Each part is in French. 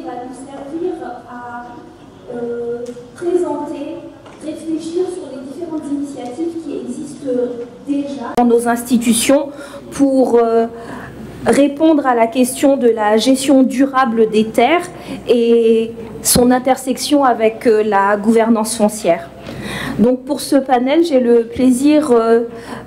va nous servir à présenter, réfléchir sur les différentes initiatives qui existent déjà dans nos institutions pour répondre à la question de la gestion durable des terres et son intersection avec la gouvernance foncière. Donc pour ce panel, j'ai le plaisir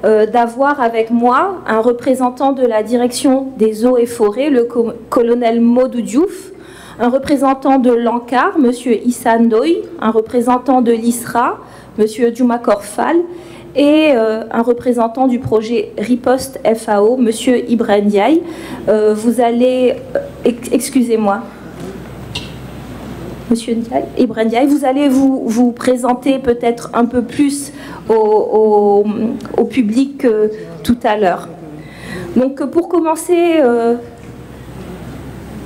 d'avoir avec moi un représentant de la direction des eaux et forêts, le colonel Modou Diouf, un représentant de l'ANCAR, M. Issa Ndoye, un représentant de l'ISRA, M. Djoumakor Fall, et un représentant du projet Riposte FAO, M. Ibrahim Ndiaye. Vous allez... excusez-moi. Monsieur Ibrahim Ndiaye, vous allez vous présenter peut-être un peu plus au public tout à l'heure. Donc pour commencer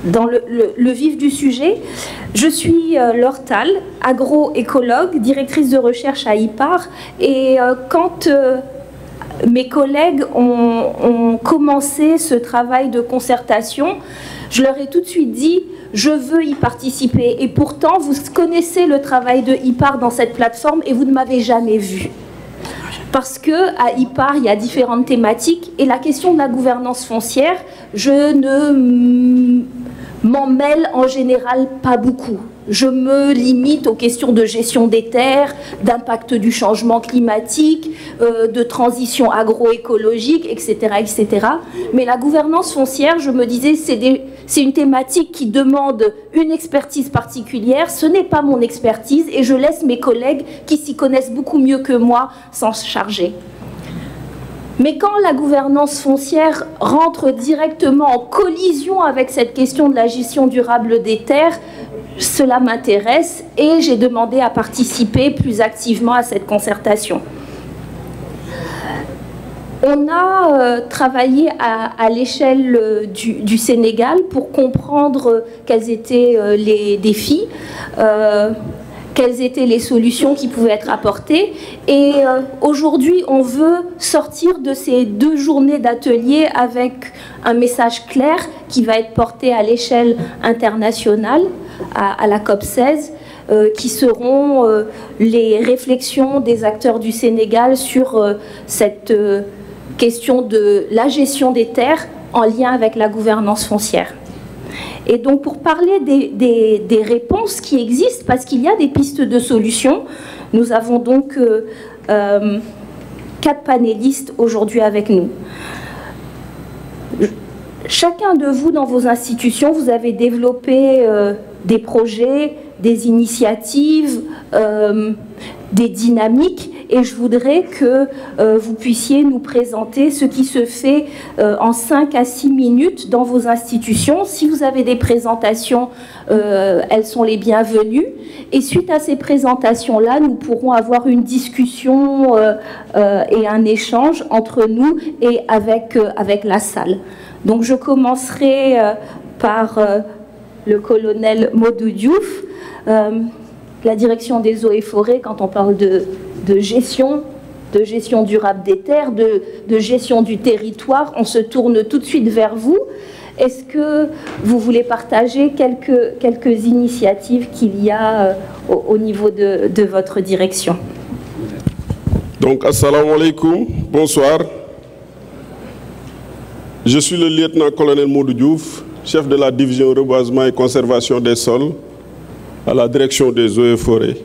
dans le vif du sujet, je suis Laure Tal, agroécologue, directrice de recherche à IPAR, et quand mes collègues ont commencé ce travail de concertation, je leur ai tout de suite dit « je veux y participer ». Et pourtant, vous connaissez le travail de IPAR dans cette plateforme et vous ne m'avez jamais vu. Parce qu'à IPAR, il y a différentes thématiques et la question de la gouvernance foncière, je ne m'en mêle en général pas beaucoup. Je me limite aux questions de gestion des terres, d'impact du changement climatique, de transition agroécologique, etc., etc. Mais la gouvernance foncière, je me disais, c'est une thématique qui demande une expertise particulière. Ce n'est pas mon expertise et je laisse mes collègues qui s'y connaissent beaucoup mieux que moi s'en charger. Mais quand la gouvernance foncière rentre directement en collision avec cette question de la gestion durable des terres, cela m'intéresse et j'ai demandé à participer plus activement à cette concertation. On a travaillé à l'échelle du Sénégal pour comprendre quels étaient les défis, quelles étaient les solutions qui pouvaient être apportées. Et aujourd'hui, on veut sortir de ces 2 journées d'atelier avec un message clair qui va être porté à l'échelle internationale, à la COP16, qui seront les réflexions des acteurs du Sénégal sur cette question de la gestion des terres en lien avec la gouvernance foncière. Et donc pour parler des réponses qui existent, parce qu'il y a des pistes de solutions, nous avons donc 4 panélistes aujourd'hui avec nous. Chacun de vous, dans vos institutions, vous avez développé des projets, des initiatives, des dynamiques, et je voudrais que vous puissiez nous présenter ce qui se fait en 5 à 6 minutes dans vos institutions. Si vous avez des présentations, elles sont les bienvenues. Et suite à ces présentations-là, nous pourrons avoir une discussion et un échange entre nous et avec la salle. Donc je commencerai par le colonel Modou Diouf. La direction des eaux et forêts, quand on parle de gestion durable des terres, de gestion du territoire, on se tourne tout de suite vers vous. Est-ce que vous voulez partager quelques initiatives qu'il y a au niveau de votre direction? Donc, assalamu alaikum, bonsoir. Je suis le lieutenant-colonel Modou Diouf, chef de la division reboisement et conservation des sols à la direction des eaux et forêts.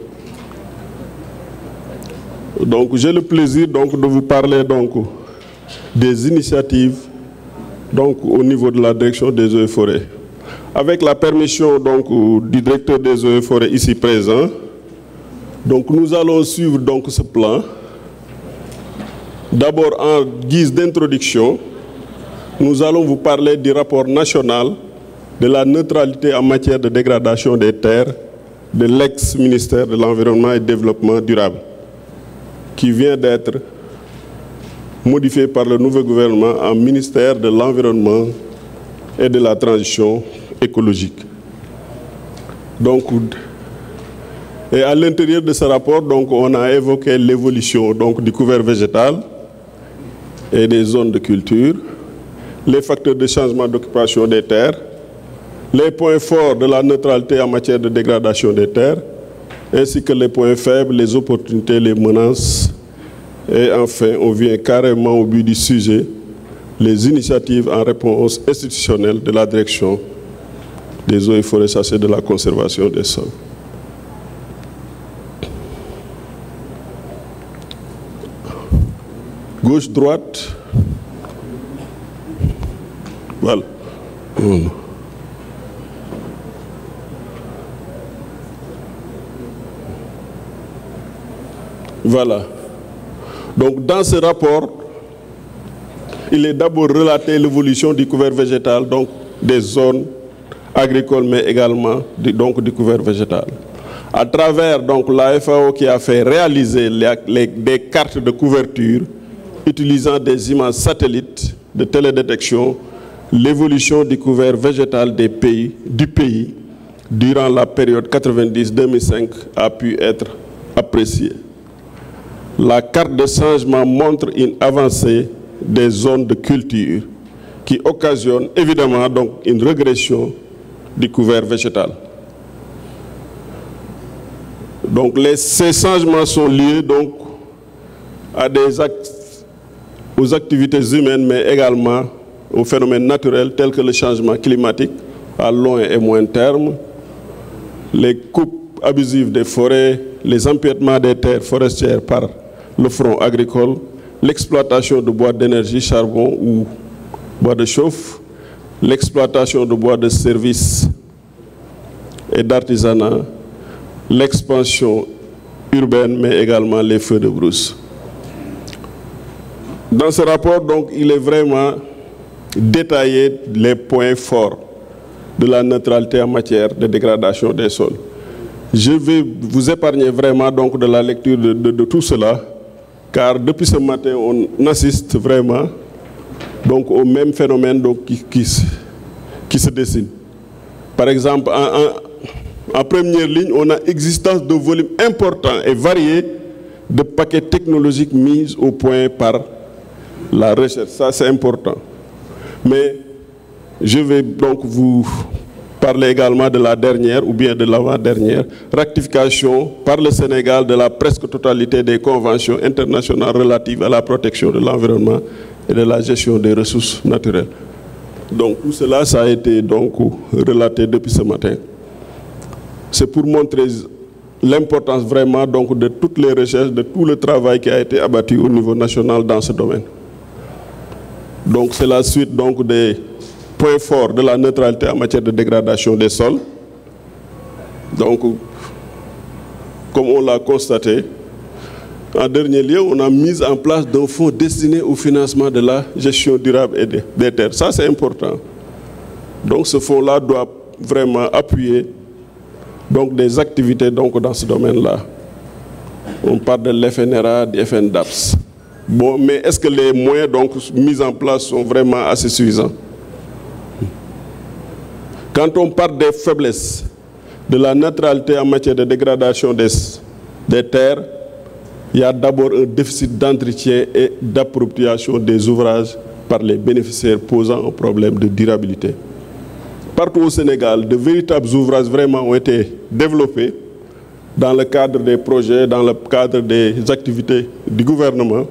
Donc, j'ai le plaisir de vous parler des initiatives au niveau de la direction des eaux et forêts. Avec la permission du directeur des eaux et forêts ici présent, nous allons suivre ce plan. D'abord, en guise d'introduction, nous allons vous parler du rapport national de la neutralité en matière de dégradation des terres de l'ex-ministère de l'Environnement et du Développement durable, qui vient d'être modifié par le nouveau gouvernement en ministère de l'Environnement et de la Transition écologique. Et à l'intérieur de ce rapport, on a évoqué l'évolution du couvert végétal et des zones de culture, les facteurs de changement d'occupation des terres, les points forts de la neutralité en matière de dégradation des terres, ainsi que les points faibles, les opportunités, les menaces. Et enfin, on vient carrément au but du sujet, les initiatives en réponse institutionnelle de la direction des eaux et forêts chargées de la conservation des sols. Gauche, droite. Voilà. Voilà. Donc, dans ce rapport, il est d'abord relaté l'évolution du couvert végétal, donc des zones agricoles, mais également du couvert végétal. À travers donc, la FAO qui a fait réaliser des cartes de couverture utilisant des images satellites de télédétection, l'évolution du couvert végétal du pays durant la période 90-2005 a pu être appréciée. La carte de changement montre une avancée des zones de culture qui occasionne évidemment donc une régression du couvert végétal. Donc ces changements sont liés donc aux activités humaines, mais également aux phénomènes naturels tels que le changement climatique à long et moyen terme, les coupes abusives des forêts, les empiètements des terres forestières par le front agricole, l'exploitation de bois d'énergie, charbon ou bois de chauffe, l'exploitation de bois de service et d'artisanat, l'expansion urbaine, mais également les feux de brousse. Dans ce rapport, donc, il est vraiment détaillé les points forts de la neutralité en matière de dégradation des sols. Je vais vous épargner vraiment donc de la lecture de tout cela, car depuis ce matin, on assiste vraiment donc, au même phénomène donc, qui se dessine. Par exemple, en première ligne, on a existence de volumes importants et variés de paquets technologiques mis au point par la recherche. Ça, c'est important. Mais je vais donc vous parler également de la dernière ou bien de l'avant-dernière ratification par le Sénégal de la presque totalité des conventions internationales relatives à la protection de l'environnement et de la gestion des ressources naturelles. Donc tout cela, ça a été donc relaté depuis ce matin. C'est pour montrer l'importance vraiment donc de toutes les recherches, de tout le travail qui a été abattu au niveau national dans ce domaine. Donc c'est la suite donc des points forts de la neutralité en matière de dégradation des sols. Donc, comme on l'a constaté, en dernier lieu, on a mis en place un fonds destiné au financement de la gestion durable des terres. Ça, c'est important. Donc, ce fonds-là doit vraiment appuyer donc, des activités donc, dans ce domaine-là. On parle de l'FNRA, du FNDAPS. Bon, mais est-ce que les moyens donc, mis en place sont vraiment assez suffisants? Quand on parle des faiblesses de la neutralité en matière de dégradation des terres, il y a d'abord un déficit d'entretien et d'appropriation des ouvrages par les bénéficiaires posant un problème de durabilité. Partout au Sénégal, de véritables ouvrages vraiment ont été développés dans le cadre des projets, dans le cadre des activités du gouvernement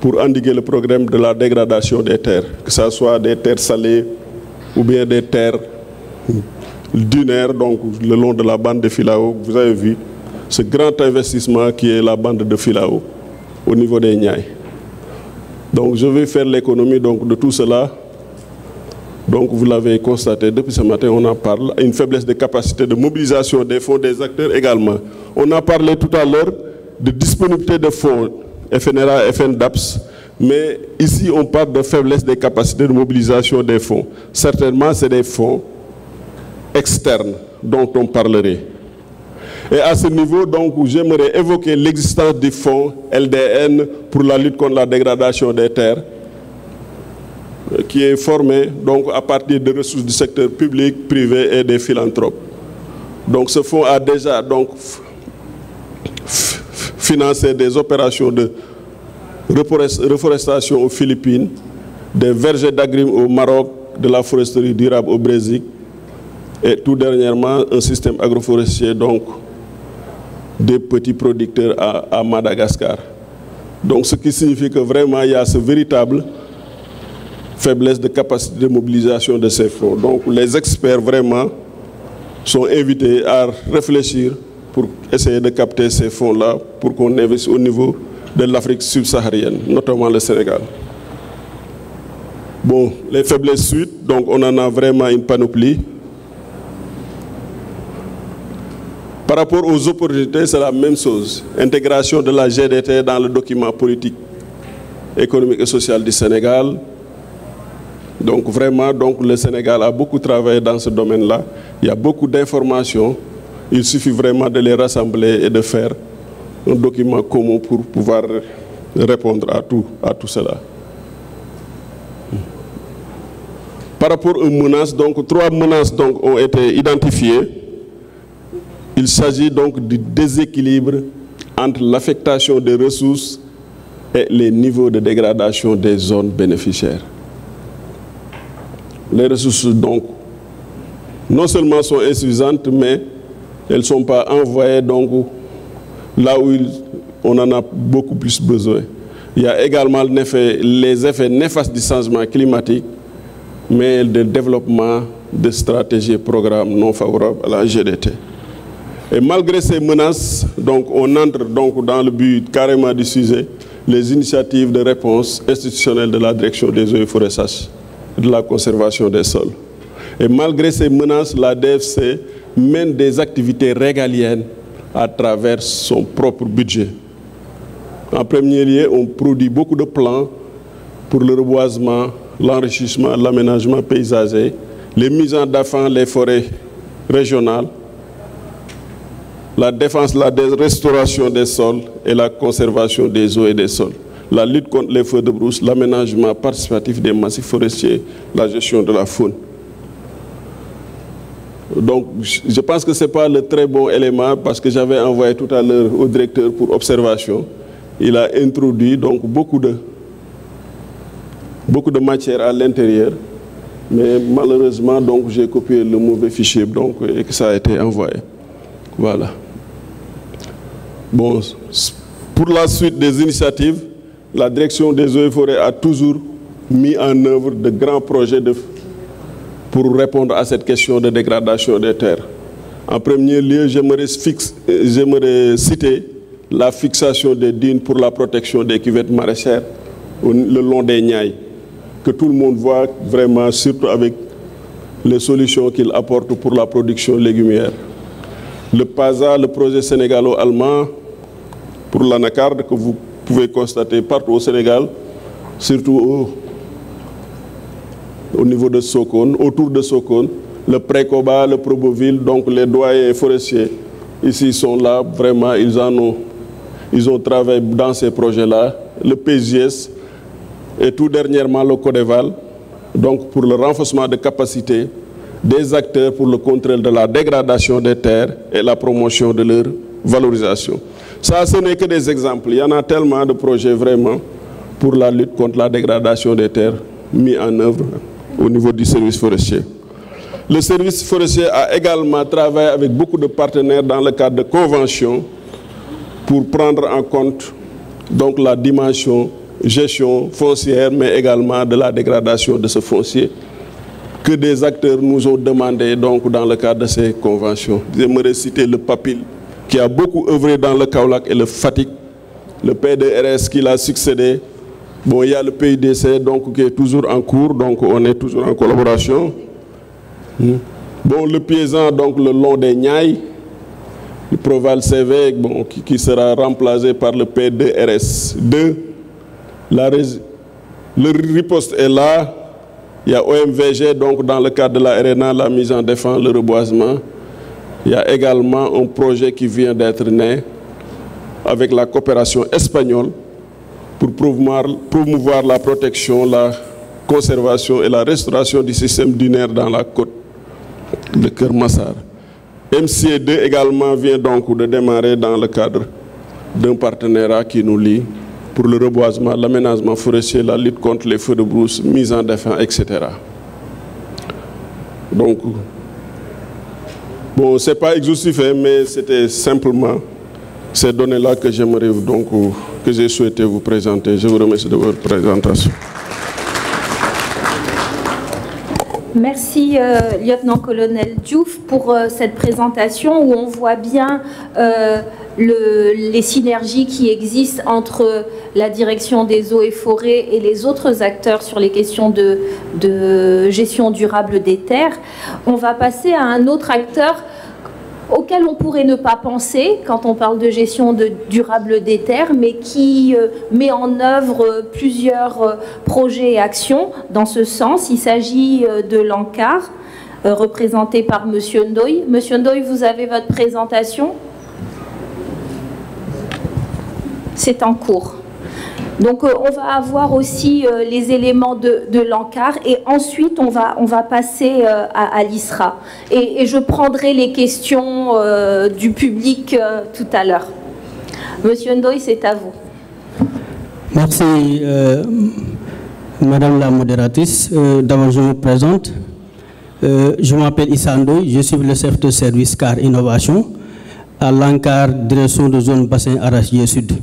pour endiguer le problème de la dégradation des terres, que ce soit des terres salées ou bien des terres dunaires, donc le long de la bande de Filao. Vous avez vu ce grand investissement qui est la bande de Filao au niveau des Niayes. Donc je vais faire l'économie de tout cela. Donc vous l'avez constaté, depuis ce matin on en parle, une faiblesse de capacité de mobilisation des fonds des acteurs également. On a parlé tout à l'heure de disponibilité de fonds FNRA, FNDAPS, mais ici on parle de faiblesse des capacités de mobilisation des fonds. Certainement c'est des fonds externes dont on parlerait. Et à ce niveau, donc, j'aimerais évoquer l'existence du fonds LDN pour la lutte contre la dégradation des terres, qui est formé donc, à partir de ressources du secteur public, privé et des philanthropes. Donc ce fonds a déjà donc, financé des opérations de reforestation aux Philippines, des vergers d'agrumes au Maroc, de la foresterie durable au Brésil, Et tout dernièrement, un système agroforestier, donc des petits producteurs à Madagascar. Donc ce qui signifie que vraiment il y a ce véritable faiblesse de capacité de mobilisation de ces fonds. Donc les experts vraiment sont invités à réfléchir pour essayer de capter ces fonds-là pour qu'on investisse au niveau de l'Afrique subsaharienne, notamment le Sénégal. Bon, les faiblesses suites, donc on en a vraiment une panoplie. Par rapport aux opportunités, c'est la même chose. Intégration de la GDT dans le document politique, économique et social du Sénégal. Donc vraiment, le Sénégal a beaucoup travaillé dans ce domaine-là. Il y a beaucoup d'informations. Il suffit vraiment de les rassembler et de faire un document commun pour pouvoir répondre à tout cela. Par rapport aux menaces, donc 3 menaces ont été identifiées. Il s'agit donc du déséquilibre entre l'affectation des ressources et les niveaux de dégradation des zones bénéficiaires. Les ressources, donc, non seulement sont insuffisantes, mais elles ne sont pas envoyées donc, là où on en a beaucoup plus besoin. Il y a également les effets néfastes du changement climatique, mais le développement de stratégies et programmes non favorables à la GDT. Et malgré ces menaces, donc, on entre donc, dans le but carrément du sujet, les initiatives de réponse institutionnelle de la direction des eaux et forêts et de la conservation des sols. Et malgré ces menaces, la DFC mène des activités régaliennes à travers son propre budget. En premier lieu, on produit beaucoup de plans pour le reboisement, l'enrichissement, l'aménagement paysager, les mises en défense, les forêts régionales, la défense, la restauration des sols et la conservation des eaux et des sols, la lutte contre les feux de brousse, l'aménagement participatif des massifs forestiers, la gestion de la faune. Donc, je pense que ce n'est pas le très bon élément parce que j'avais envoyé tout à l'heure au directeur pour observation. Il a introduit donc beaucoup de matière à l'intérieur, mais malheureusement, donc j'ai copié le mauvais fichier donc, et que ça a été envoyé. Voilà. Bon, pour la suite des initiatives, la direction des eaux et forêts a toujours mis en œuvre de grands projets pour répondre à cette question de dégradation des terres. En premier lieu, j'aimerais citer la fixation des dunes pour la protection des cuvettes maraîchères le long des Niayes, que tout le monde voit vraiment, surtout avec les solutions qu'il apporte pour la production légumière. Le PASA, le projet sénégalo-allemand pour l'anacarde, que vous pouvez constater partout au Sénégal, surtout au niveau de Sokone, autour de Sokone, le Précoba, le Proboville, donc les doyens forestiers, ici sont là, vraiment, ils ont travaillé dans ces projets-là, le PGS et tout dernièrement le Codeval, donc pour le renforcement de capacité des acteurs pour le contrôle de la dégradation des terres et la promotion de leur valorisation. Ça, ce n'est que des exemples. Il y en a tellement de projets vraiment pour la lutte contre la dégradation des terres mis en œuvre au niveau du service forestier. Le service forestier a également travaillé avec beaucoup de partenaires dans le cadre de conventions pour prendre en compte donc, la dimension gestion foncière, mais également de la dégradation de ce foncier que des acteurs nous ont demandé donc, dans le cadre de ces conventions. J'aimerais citer le PAPIL, qui a beaucoup œuvré dans le Kaolack et le Fatick, le PDRS qui l'a succédé. Bon, il y a le PIDC donc, qui est toujours en cours, donc on est toujours en collaboration. Bon, le paysan, donc le long des Niayes, le Proval CV, bon, qui sera remplacé par le PDRS 2. Le riposte est là. Il y a OMVG, donc dans le cadre de la RNA, la mise en défense, le reboisement. Il y a également un projet qui vient d'être né avec la coopération espagnole pour promouvoir la protection, la conservation et la restauration du système dunaire dans la côte de Kermassar. MCE2 également vient donc de démarrer dans le cadre d'un partenariat qui nous lie pour le reboisement, l'aménagement forestier, la lutte contre les feux de brousse, mise en défense, etc. Donc, Bon, ce n'est pas exhaustif, hein, mais c'était simplement ces données-là que j'aimerais donc, que j'ai souhaité vous présenter. Je vous remercie de votre présentation. Merci, lieutenant-colonel Diouf, pour cette présentation où on voit bien les synergies qui existent entre la direction des eaux et forêts et les autres acteurs sur les questions de gestion durable des terres. On va passer à un autre acteur auquel on pourrait ne pas penser quand on parle de gestion durable des terres, mais qui met en œuvre plusieurs projets et actions dans ce sens. Il s'agit de l'ANCAR, représenté par M. Ndoye. M. Ndoye, vous avez votre présentation? C'est en cours. Donc on va avoir aussi les éléments de l'ANCAR et ensuite on va passer à l'ISRA. Et je prendrai les questions du public tout à l'heure. Monsieur Ndoye, c'est à vous. Merci Madame la modératrice. D'abord je me présente. Je m'appelle Issa Ndoye, je suis le chef de service CAR Innovation à l'ANCAR, direction de zone bassin arachidier sud.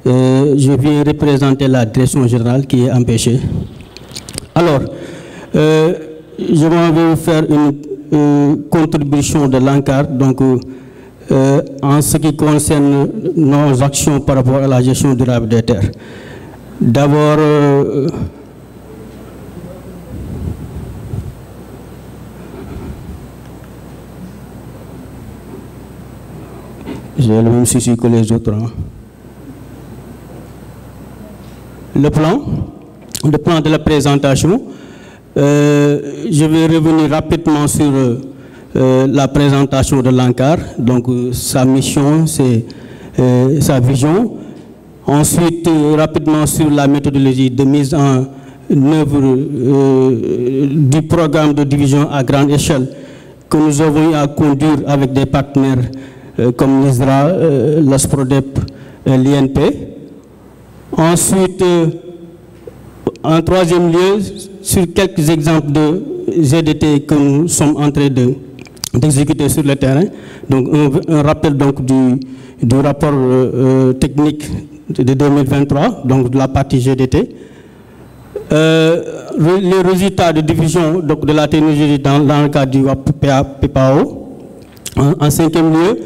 Je viens représenter la direction générale qui est empêchée. Alors, je vais vous faire une contribution de l'ANCAR donc, en ce qui concerne nos actions par rapport à la gestion durable des terres. D'abord, j'ai le même souci que les autres. Hein. Le plan de la présentation, je vais revenir rapidement sur la présentation de l'ANCAR, donc sa mission, c'est sa vision. Ensuite, rapidement sur la méthodologie de mise en œuvre du programme de division à grande échelle que nous avons eu à conduire avec des partenaires comme l'ISRA, l'ASPRODEP et l'INP. Ensuite, en troisième lieu, sur quelques exemples de GDT que nous sommes en train d'exécuter sur le terrain. Donc, un rappel donc, du rapport technique de 2023, donc de la partie GDT. Les résultats de division donc, de la technologie dans le cadre du PPAO. En cinquième lieu,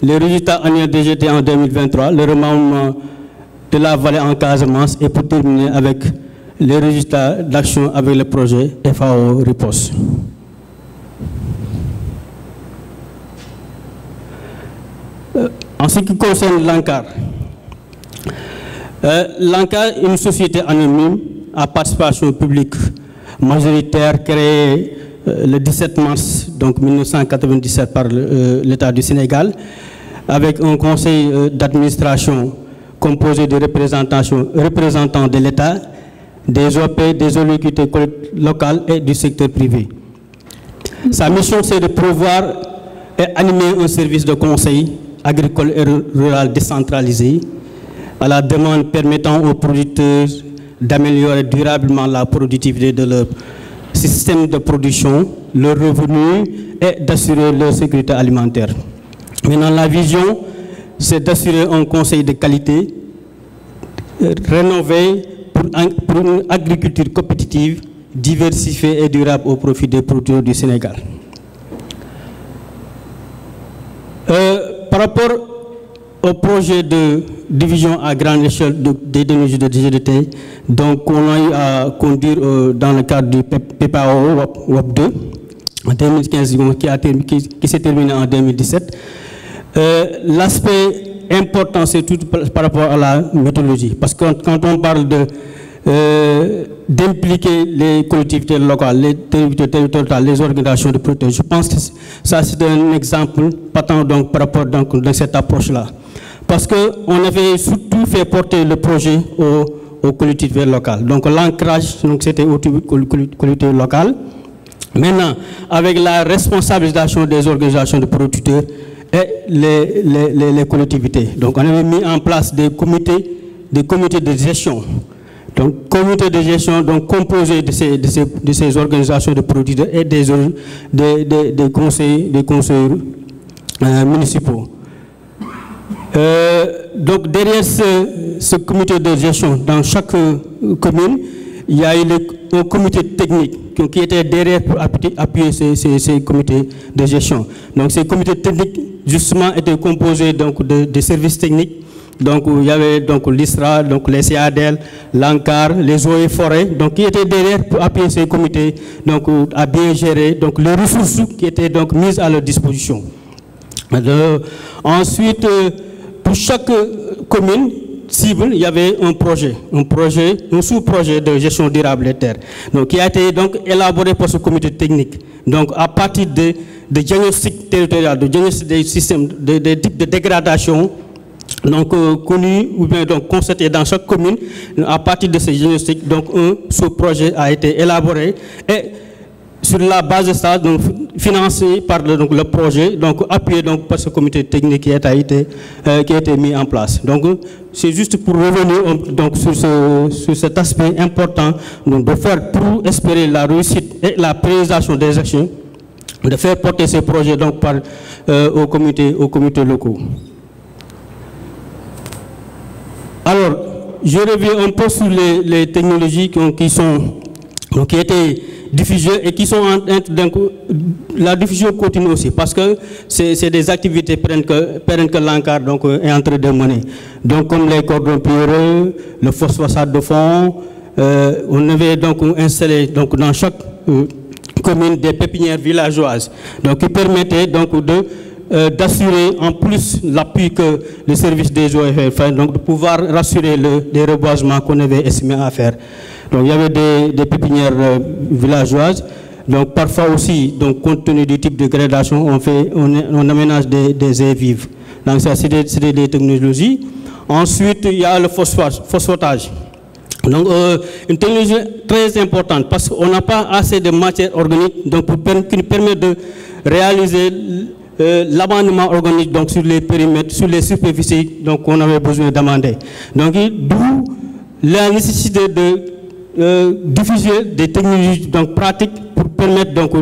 les résultats annuels de GDT en 2023, le remembrement de la vallée en Casamance et pour terminer avec les résultats d'action avec le projet FAO Riposte. En ce qui concerne l'ANCAR, l'ANCAR est une société anonyme à participation publique majoritaire créée le 17 mars donc 1997 par l'État du Sénégal avec un conseil d'administration composé de représentants de l'État, des OP, des collectivités locales et du secteur privé. Sa mission, c'est de prévoir et animer un service de conseil agricole et rural décentralisé à la demande permettant aux producteurs d'améliorer durablement la productivité de leur système de production, leurs revenus et d'assurer leur sécurité alimentaire. Maintenant, la vision, c'est d'assurer un conseil de qualité rénové pour une agriculture compétitive, diversifiée et durable au profit des producteurs du Sénégal. Par rapport au projet de division à grande échelle des technologies de GDT, donc on a eu à conduire dans le cadre du PPAO WAP 2 en 2015 qui s'est terminé en 2017. L'aspect important, c'est tout par rapport à la méthodologie. Parce que quand on parle d'impliquer les collectivités locales, les collectivités territoriales, les organisations de producteurs, je pense que ça c'est un exemple patent donc, par rapport donc, de cette approche-là. Parce qu'on avait surtout fait porter le projet aux collectivités locales. Donc l'ancrage, c'était aux collectivités locales. Maintenant, avec la responsabilisation des organisations de producteurs, et les collectivités. Donc on avait mis en place des comités de gestion Donc, comité de gestion donc, composé de ces organisations de producteurs et des conseils municipaux. Donc, derrière ce comité de gestion, dans chaque commune, il y a eu un comité technique qui était derrière pour appuyer ces comités de gestion. Donc, ces comités techniques, justement, étaient composés donc, de services techniques. Donc, il y avait donc l'ISRA, donc les CADL, l'ANCAR, les eaux et forêts, donc qui étaient derrière pour appuyer ces comités, donc à bien gérer donc les ressources qui étaient donc mises à leur disposition. Ensuite, pour chaque commune cible, il y avait un sous-projet de gestion durable des terres, donc qui a été donc élaboré par ce comité technique. Donc, à partir de diagnostics territoriaux, de diagnostics des systèmes, des types de dégradation. Donc, connu ou bien donc constaté dans chaque commune, à partir de ces diagnostics, donc un sous-projet a été élaboré et sur la base de ça, donc financé par le projet, donc appuyé donc par ce comité technique qui a été mis en place. Donc, c'est juste pour revenir donc sur cet aspect important, donc de faire pour espérer la réussite et la pérennisation des actions, de faire porter ces projets donc par aux comités locaux. Alors, je reviens un peu sur les technologies qui étaient diffusées et qui sont la diffusion continue aussi, parce que c'est des activités pérennes que l'ANCAR est en train de mener. Donc, comme les cordons pierreux, le phosphate de fond, on avait donc installé donc, dans chaque commune des pépinières villageoises, donc qui permettaient donc d'assurer en plus l'appui que le service des eaux fait, donc de pouvoir rassurer les reboisements qu'on avait estimé à faire. Donc il y avait des pépinières villageoises, donc parfois aussi, donc compte tenu du type de gradation, on aménage des aires vives. Donc ça c'est des technologies. Ensuite il y a le phosphatage. Donc une technologie très importante parce qu'on n'a pas assez de matière organique donc qui nous permet de réaliser l'amendement organique donc sur les périmètres, sur les superficies donc on avait besoin d'amender. Donc d'où la nécessité de diffuser des technologies donc pratiques pour permettre donc au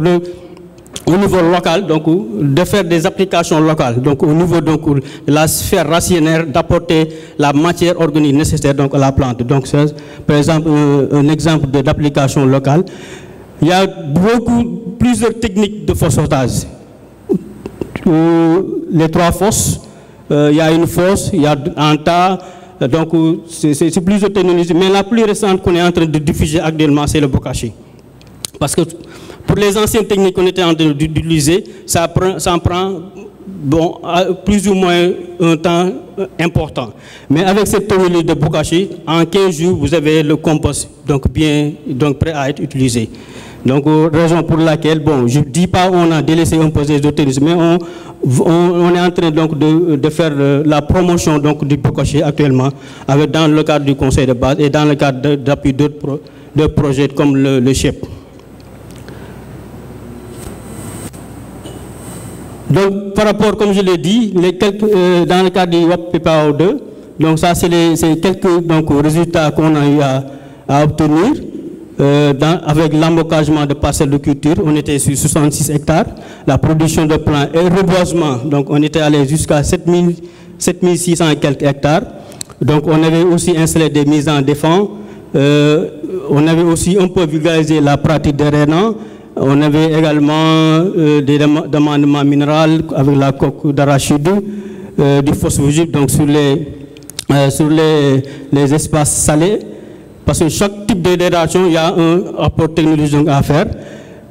niveau local donc de faire des applications locales. Donc au niveau donc de la sphère racinaire d'apporter la matière organique nécessaire donc à la plante. Donc c'est par exemple un exemple d'application locale. Il y a plusieurs techniques de phosphatage. Les trois fosses, il y a une fosse, il y a un tas, donc c'est plusieurs technologies, mais la plus récente qu'on est en train de diffuser actuellement, c'est le bokashi. Parce que pour les anciennes techniques qu'on était en train d'utiliser, ça prend bon, plus ou moins un temps important. Mais avec cette technologie de bokashi, en 15 jours, vous avez le compost donc prêt à être utilisé. Donc, raison pour laquelle, bon, je ne dis pas on a délaissé un peu des autres, mais on est en train donc de faire la promotion donc, du bokashi actuellement dans le cadre du conseil de base et dans le cadre d'appui d'autres projets comme le CHEP. Donc, par rapport, comme je l'ai dit, dans le cadre du WAP PPAO2, donc ça, c'est quelques donc, résultats qu'on a eu à obtenir. Avec l'embocagement de parcelles de culture, on était sur 66 hectares. La production de plants et reboisement, donc on était allé jusqu'à 7600 et quelques hectares. Donc on avait aussi installé des mises en défense. On avait aussi un peu vulgarisé la pratique des rénans. On avait également des demandements minéraux avec la coque d'arachide, du phosphogype, donc sur les espaces salés. Parce que chaque type de dégradation, il y a un apport technologique à faire.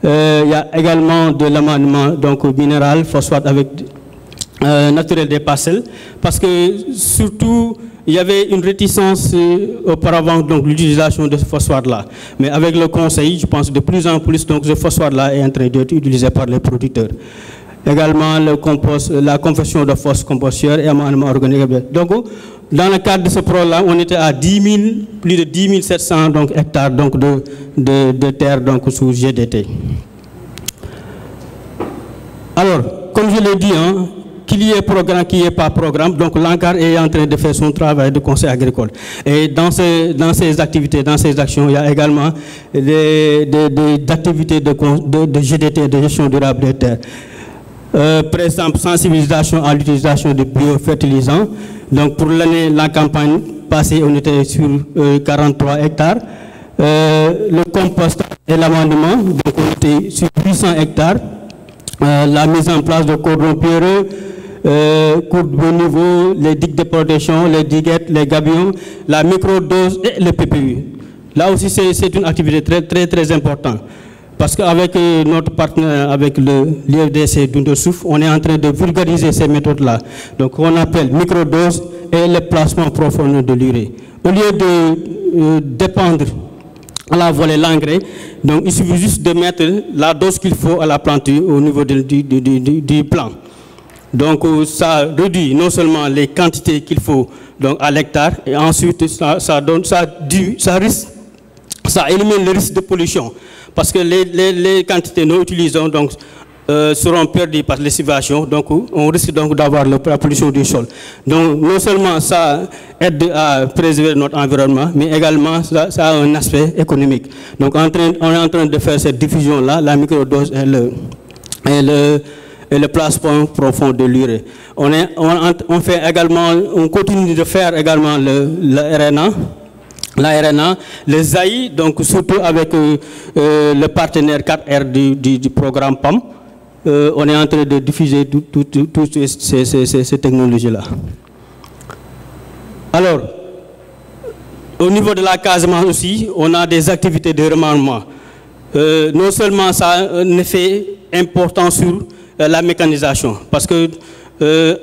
Il y a également de l'amendement minéral, phosphate avec naturel des parcelles. Parce que surtout, il y avait une réticence auparavant, donc l'utilisation de ce phosphate-là. Mais avec le conseil, je pense que de plus en plus, donc ce phosphate-là est en train d'être utilisé par les producteurs. Également la conversion de phosphate composteur et amendement organique. Donc, dans le cadre de ce programme, on était à plus de 10 700 donc, hectares donc, de terre donc, sous GDT. Alors, comme je l'ai dit, qu'il y ait programme, qu'il n'y ait pas programme. Donc l'ANCAR est en train de faire son travail de conseil agricole. Et dans ces activités, dans ces actions, il y a également des activités de GDT, de gestion durable des terres. Par exemple, sensibilisation à l'utilisation de biofertilisants. Donc pour l'année, la campagne passée, on était sur 43 hectares. Le compost et l'amendement, donc on était sur 800 hectares. La mise en place de cordons pierreux, coupe de niveau, les digues de protection, les diguettes, les gabions, la microdose et le PPU. Là aussi, c'est une activité très importante. Parce qu'avec notre partenaire, avec l'IFDC d'Undersouf, on est en train de vulgariser ces méthodes-là. Donc on appelle microdose et le placement profond de l'urée. Au lieu de dépendre à la volée l'engrais, donc il suffit juste de mettre la dose qu'il faut à la plante au niveau du plant. Donc ça réduit non seulement les quantités qu'il faut donc, à l'hectare, et ensuite ça élimine le risque de pollution. Parce que les quantités non utilisées donc, seront perdues par lessivation, donc on risque donc d'avoir la pollution du sol. Donc non seulement ça aide à préserver notre environnement, mais également ça a un aspect économique. Donc on est en train de faire cette diffusion-là, la microdose et le placement profond de l'urée. On fait également, on continue de faire également le RNA. La RNA, le ZAI, donc surtout avec le partenaire 4R du programme PAM, on est en train de diffuser toutes ces technologies-là. Alors, au niveau de la Casamance aussi, on a des activités de remandement. Non seulement ça a un effet important sur la mécanisation, parce que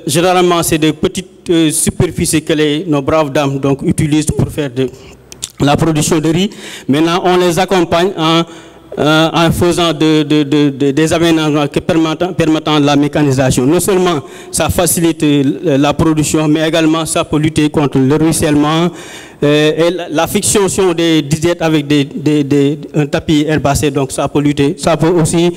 généralement c'est des petites superficies que nos braves dames donc, utilisent pour faire la production de riz. Maintenant, on les accompagne en faisant des aménagements permettant la mécanisation. Non seulement ça facilite la production, mais également ça peut lutter contre le ruissellement et la fixation des disettes avec un tapis herbacé. Donc ça peut lutter, ça peut aussi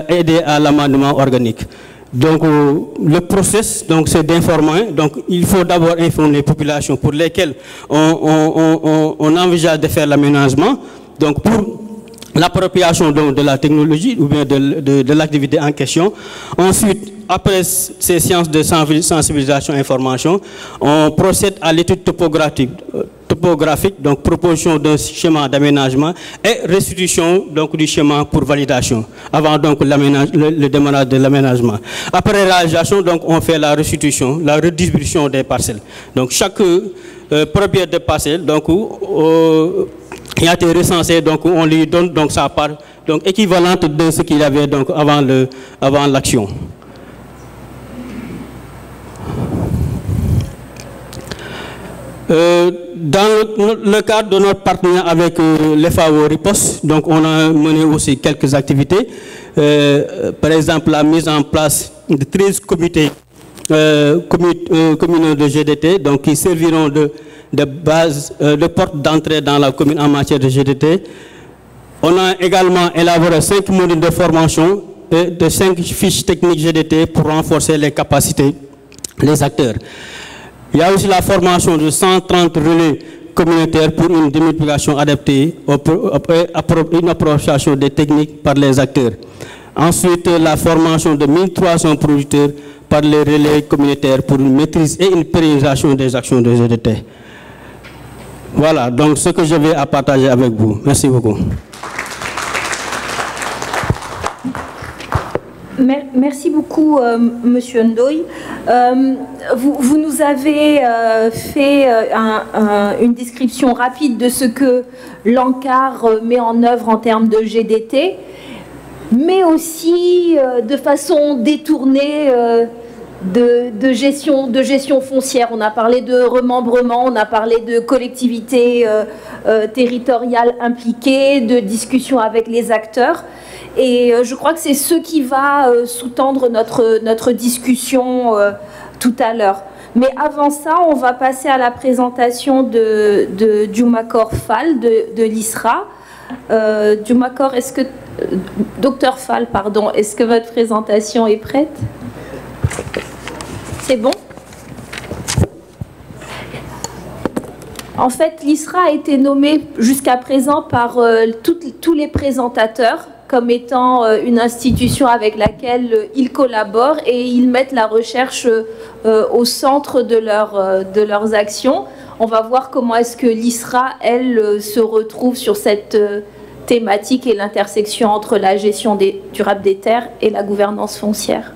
aider à l'amendement organique. Donc le process, c'est d'informer. Donc il faut d'abord informer les populations pour lesquelles on envisage de faire l'aménagement. Donc pour l'appropriation de la technologie ou bien de l'activité en question. Ensuite, après ces séances de sensibilisation et information, on procède à l'étude topographique, donc proposition d'un schéma d'aménagement et restitution donc, du schéma pour validation, avant donc le démarrage de l'aménagement. Après la réalisation, donc, on fait la restitution, la redistribution des parcelles. Donc chaque propriétaire de parcelle, donc, il a été recensé, donc on lui donne donc sa part donc équivalente de ce qu'il avait donc avant l'action. Dans le cadre de notre partenariat avec les FAO Riposte, donc on a mené aussi quelques activités. Par exemple, la mise en place de 13 comités communaux de GDT, donc qui serviront de base, de porte d'entrée dans la commune en matière de GDT. On a également élaboré 5 modules de formation et de 5 fiches techniques GDT pour renforcer les capacités des acteurs. Il y a aussi la formation de 130 relais communautaires pour une démultiplication adaptée, une appropriation des techniques par les acteurs. Ensuite, la formation de 1300 producteurs par les relais communautaires pour une maîtrise et une pérennisation des actions de GDT. Voilà, donc ce que je vais à partager avec vous. Merci beaucoup. Merci beaucoup, Monsieur Ndoye. Vous nous avez fait une description rapide de ce que l'ANCAR met en œuvre en termes de GDT, mais aussi de façon détournée de gestion foncière. On a parlé de remembrement, on a parlé de collectivités territoriales impliquées, de discussions avec les acteurs. Et je crois que c'est ce qui va sous-tendre notre discussion tout à l'heure. Mais avant ça, on va passer à la présentation de Djoumakor Fall de l'ISRA. Djoumakor, Docteur Fall, pardon, est-ce que votre présentation est prête ? C'est bon? En fait, l'ISRA a été nommé jusqu'à présent par tous les présentateurs comme étant une institution avec laquelle ils collaborent et ils mettent la recherche au centre de leurs actions. On va voir comment est-ce que l'ISRA, elle, se retrouve sur cette thématique et l'intersection entre la gestion durable des terres et la gouvernance foncière.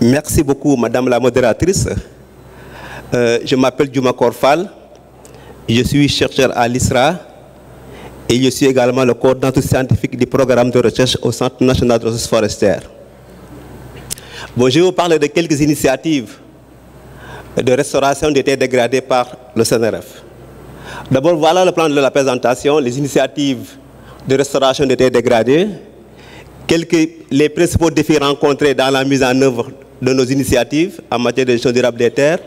Merci beaucoup, Madame la modératrice. Je m'appelle Djouma Korfal, je suis chercheur à l'ISRA et je suis également le coordinateur scientifique du programme de recherche au Centre national de ressources forestières. Bon, je vais vous parler de quelques initiatives de restauration des terres dégradées par le CNRF. D'abord, voilà le plan de la présentation, les initiatives de restauration des terres dégradées, les principaux défis rencontrés dans la mise en œuvre de nos initiatives en matière de gestion durable des terres,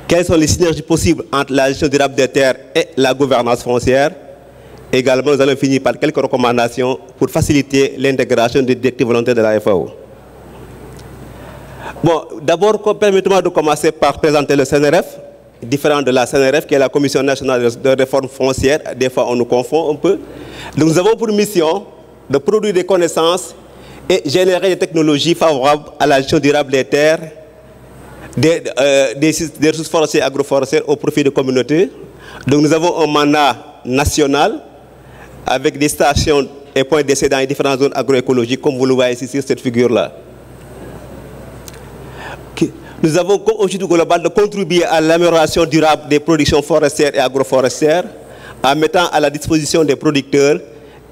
quelles sont les synergies possibles entre la gestion durable des terres et la gouvernance foncière. Également, nous allons finir par quelques recommandations pour faciliter l'intégration des directives volontaires de la FAO. Bon, d'abord, permettez-moi de commencer par présenter le CNRF, différent de la CNRF, qui est la Commission nationale de réforme foncière. Des fois, on nous confond un peu. Donc, nous avons pour mission de produire des connaissances et générer des technologies favorables à la gestion durable des terres, des ressources forestières et agroforestières au profit des communautés. Donc, nous avons un mandat national avec des stations et points d'essai dans les différentes zones agroécologiques, comme vous le voyez ici sur cette figure-là. Nous avons comme objectif global de contribuer à l'amélioration durable des productions forestières et agroforestières en mettant à la disposition des producteurs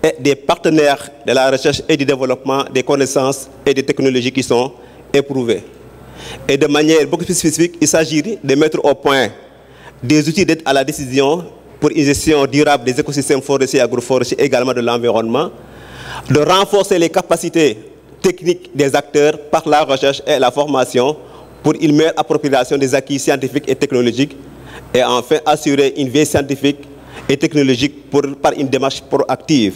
et des partenaires de la recherche et du développement des connaissances et des technologies qui sont éprouvées. Et de manière beaucoup plus spécifique, il s'agit de mettre au point des outils d'aide à la décision pour une gestion durable des écosystèmes forestiers et agroforestiers, également de l'environnement, de renforcer les capacités techniques des acteurs par la recherche et la formation pour une meilleure appropriation des acquis scientifiques et technologiques, et enfin assurer une veille scientifique et technologique par une démarche proactive.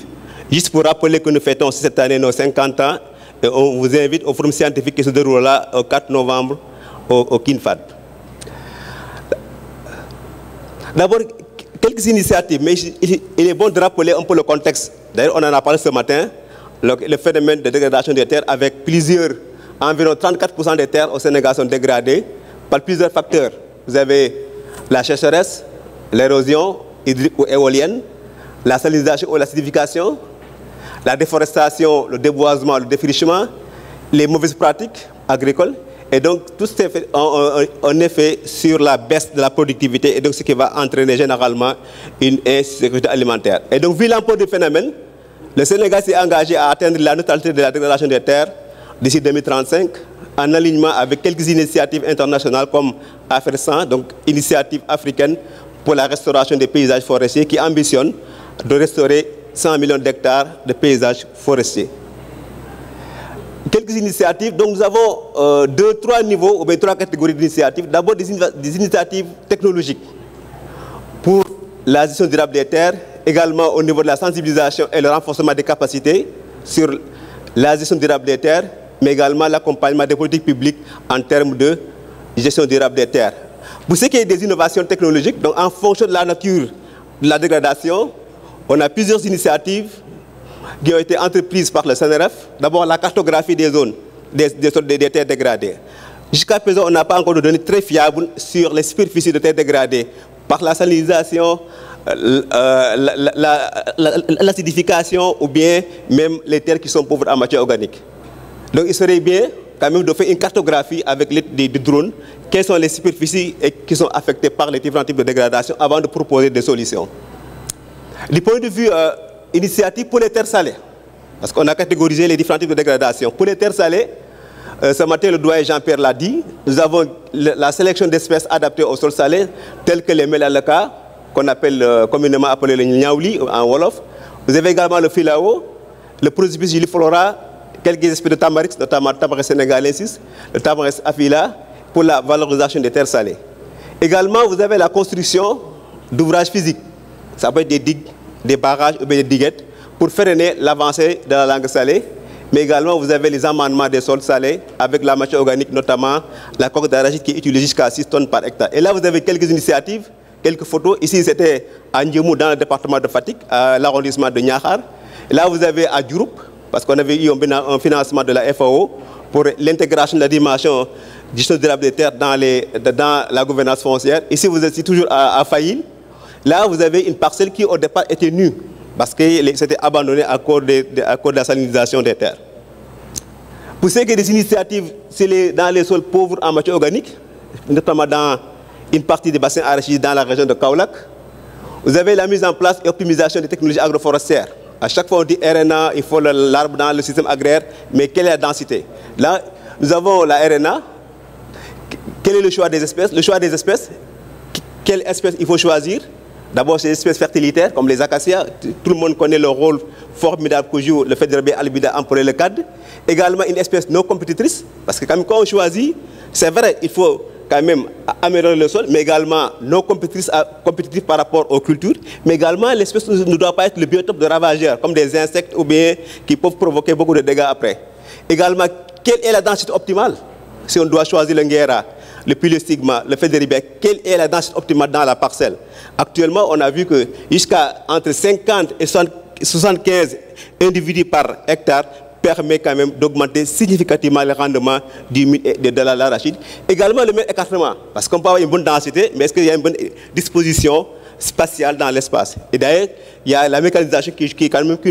Juste pour rappeler que nous fêtons cette année nos 50 ans, et on vous invite au forum scientifique qui se déroulera au 4 novembre au KINFAD. D'abord, quelques initiatives, mais il est bon de rappeler un peu le contexte. D'ailleurs, on en a parlé ce matin, le phénomène de dégradation des terres avec environ 34% des terres au Sénégal sont dégradées par plusieurs facteurs. Vous avez la sécheresse, l'érosion hydrique ou éolienne, la salinisation ou l'acidification, la déforestation, le déboisement, le défrichement, les mauvaises pratiques agricoles. Et donc, tout ça fait un effet sur la baisse de la productivité et donc ce qui va entraîner généralement une insécurité alimentaire. Et donc, vu l'ampleur du phénomène, le Sénégal s'est engagé à atteindre la neutralité de la dégradation des terres d'ici 2035, en alignement avec quelques initiatives internationales comme AFR100, donc Initiative africaine pour la restauration des paysages forestiers, qui ambitionne de restaurer 100 millions d'hectares de paysages forestiers. Quelques initiatives, donc nous avons trois niveaux, ou bien trois catégories d'initiatives. D'abord des initiatives technologiques pour la gestion durable des terres, également au niveau de la sensibilisation et le renforcement des capacités sur la gestion durable des terres, mais également l'accompagnement des politiques publiques en termes de gestion durable des terres. Pour ce qui est des innovations technologiques, donc en fonction de la nature de la dégradation, on a plusieurs initiatives qui ont été entreprises par le CNRF. D'abord, la cartographie des zones, des terres dégradées. Jusqu'à présent, on n'a pas encore de données très fiables sur les superficies de terres dégradées par la salinisation, l'acidification ou bien même les terres qui sont pauvres en matière organique. Donc il serait bien quand même de faire une cartographie avec des drones, quelles sont les superficies qui sont affectées par les différents types de dégradation avant de proposer des solutions. Du point de vue initiative pour les terres salées, parce qu'on a catégorisé les différents types de dégradation. Pour les terres salées, ce matin le doyen Jean-Pierre l'a dit, nous avons la sélection d'espèces adaptées au sol salé, telles que les melalaka, qu'on appelle communément appelé le niaouli en wolof. Vous avez également le filao, le prosopis gilliflora, quelques espèces de tamarix, notamment le tamaris sénégalensis, le tamaris afila, pour la valorisation des terres salées. Également, vous avez la construction d'ouvrages physiques. Ça peut être des digues, des barrages ou des diguettes pour freiner l'avancée de la langue salée. mais également vous avez les amendements des sols salés avec la matière organique, notamment la coque d'arachide qui est utilisée jusqu'à 6 tonnes par hectare. Et là, vous avez quelques initiatives, quelques photos. Ici, c'était à Ndiémou, dans le département de Fatick, à l'arrondissement de Niakhar. Et là, vous avez à Diouroup, parce qu'on avait eu un financement de la FAO pour l'intégration de la dimension gestion durable des terres dans la gouvernance foncière. Ici, vous êtes toujours à Faïl. Là, vous avez une parcelle qui, au départ, était nue, parce que c'était abandonné à cause de la salinisation des terres. Pour ce qui est des initiatives dans les sols pauvres en matière organique, notamment dans une partie des bassins arachidiers dans la région de Kaolack, vous avez la mise en place et optimisation des technologies agroforestières. À chaque fois, on dit RNA, il faut l'arbre dans le système agraire, mais quelle est la densité? Là, nous avons la RNA. Quel est le choix des espèces? Le choix des espèces, quelle espèce il faut choisir? D'abord, c'est des espèces fertilitaires, comme les acacias. Tout le monde connaît le rôle formidable que joue le Phédérabia albida empereur le cadre. Également, une espèce non compétitrice, parce que quand on choisit, c'est vrai, il faut quand même améliorer le sol, mais également non compétitif par rapport aux cultures, mais également l'espèce ne doit pas être le biotope de ravageurs, comme des insectes ou bien qui peuvent provoquer beaucoup de dégâts après. Également, quelle est la densité optimale? Si on doit choisir le nguera, le Pilostigma, le Phédérabia, quelle est la densité optimale dans la parcelle? Actuellement, on a vu que jusqu'à entre 50 et 75 individus par hectare permet quand même d'augmenter significativement le rendement de l'arachide. Également le même écartement, parce qu'on peut avoir une bonne densité, mais est-ce qu'il y a une bonne disposition spatiale dans l'espace? Et d'ailleurs, il y a la mécanisation qui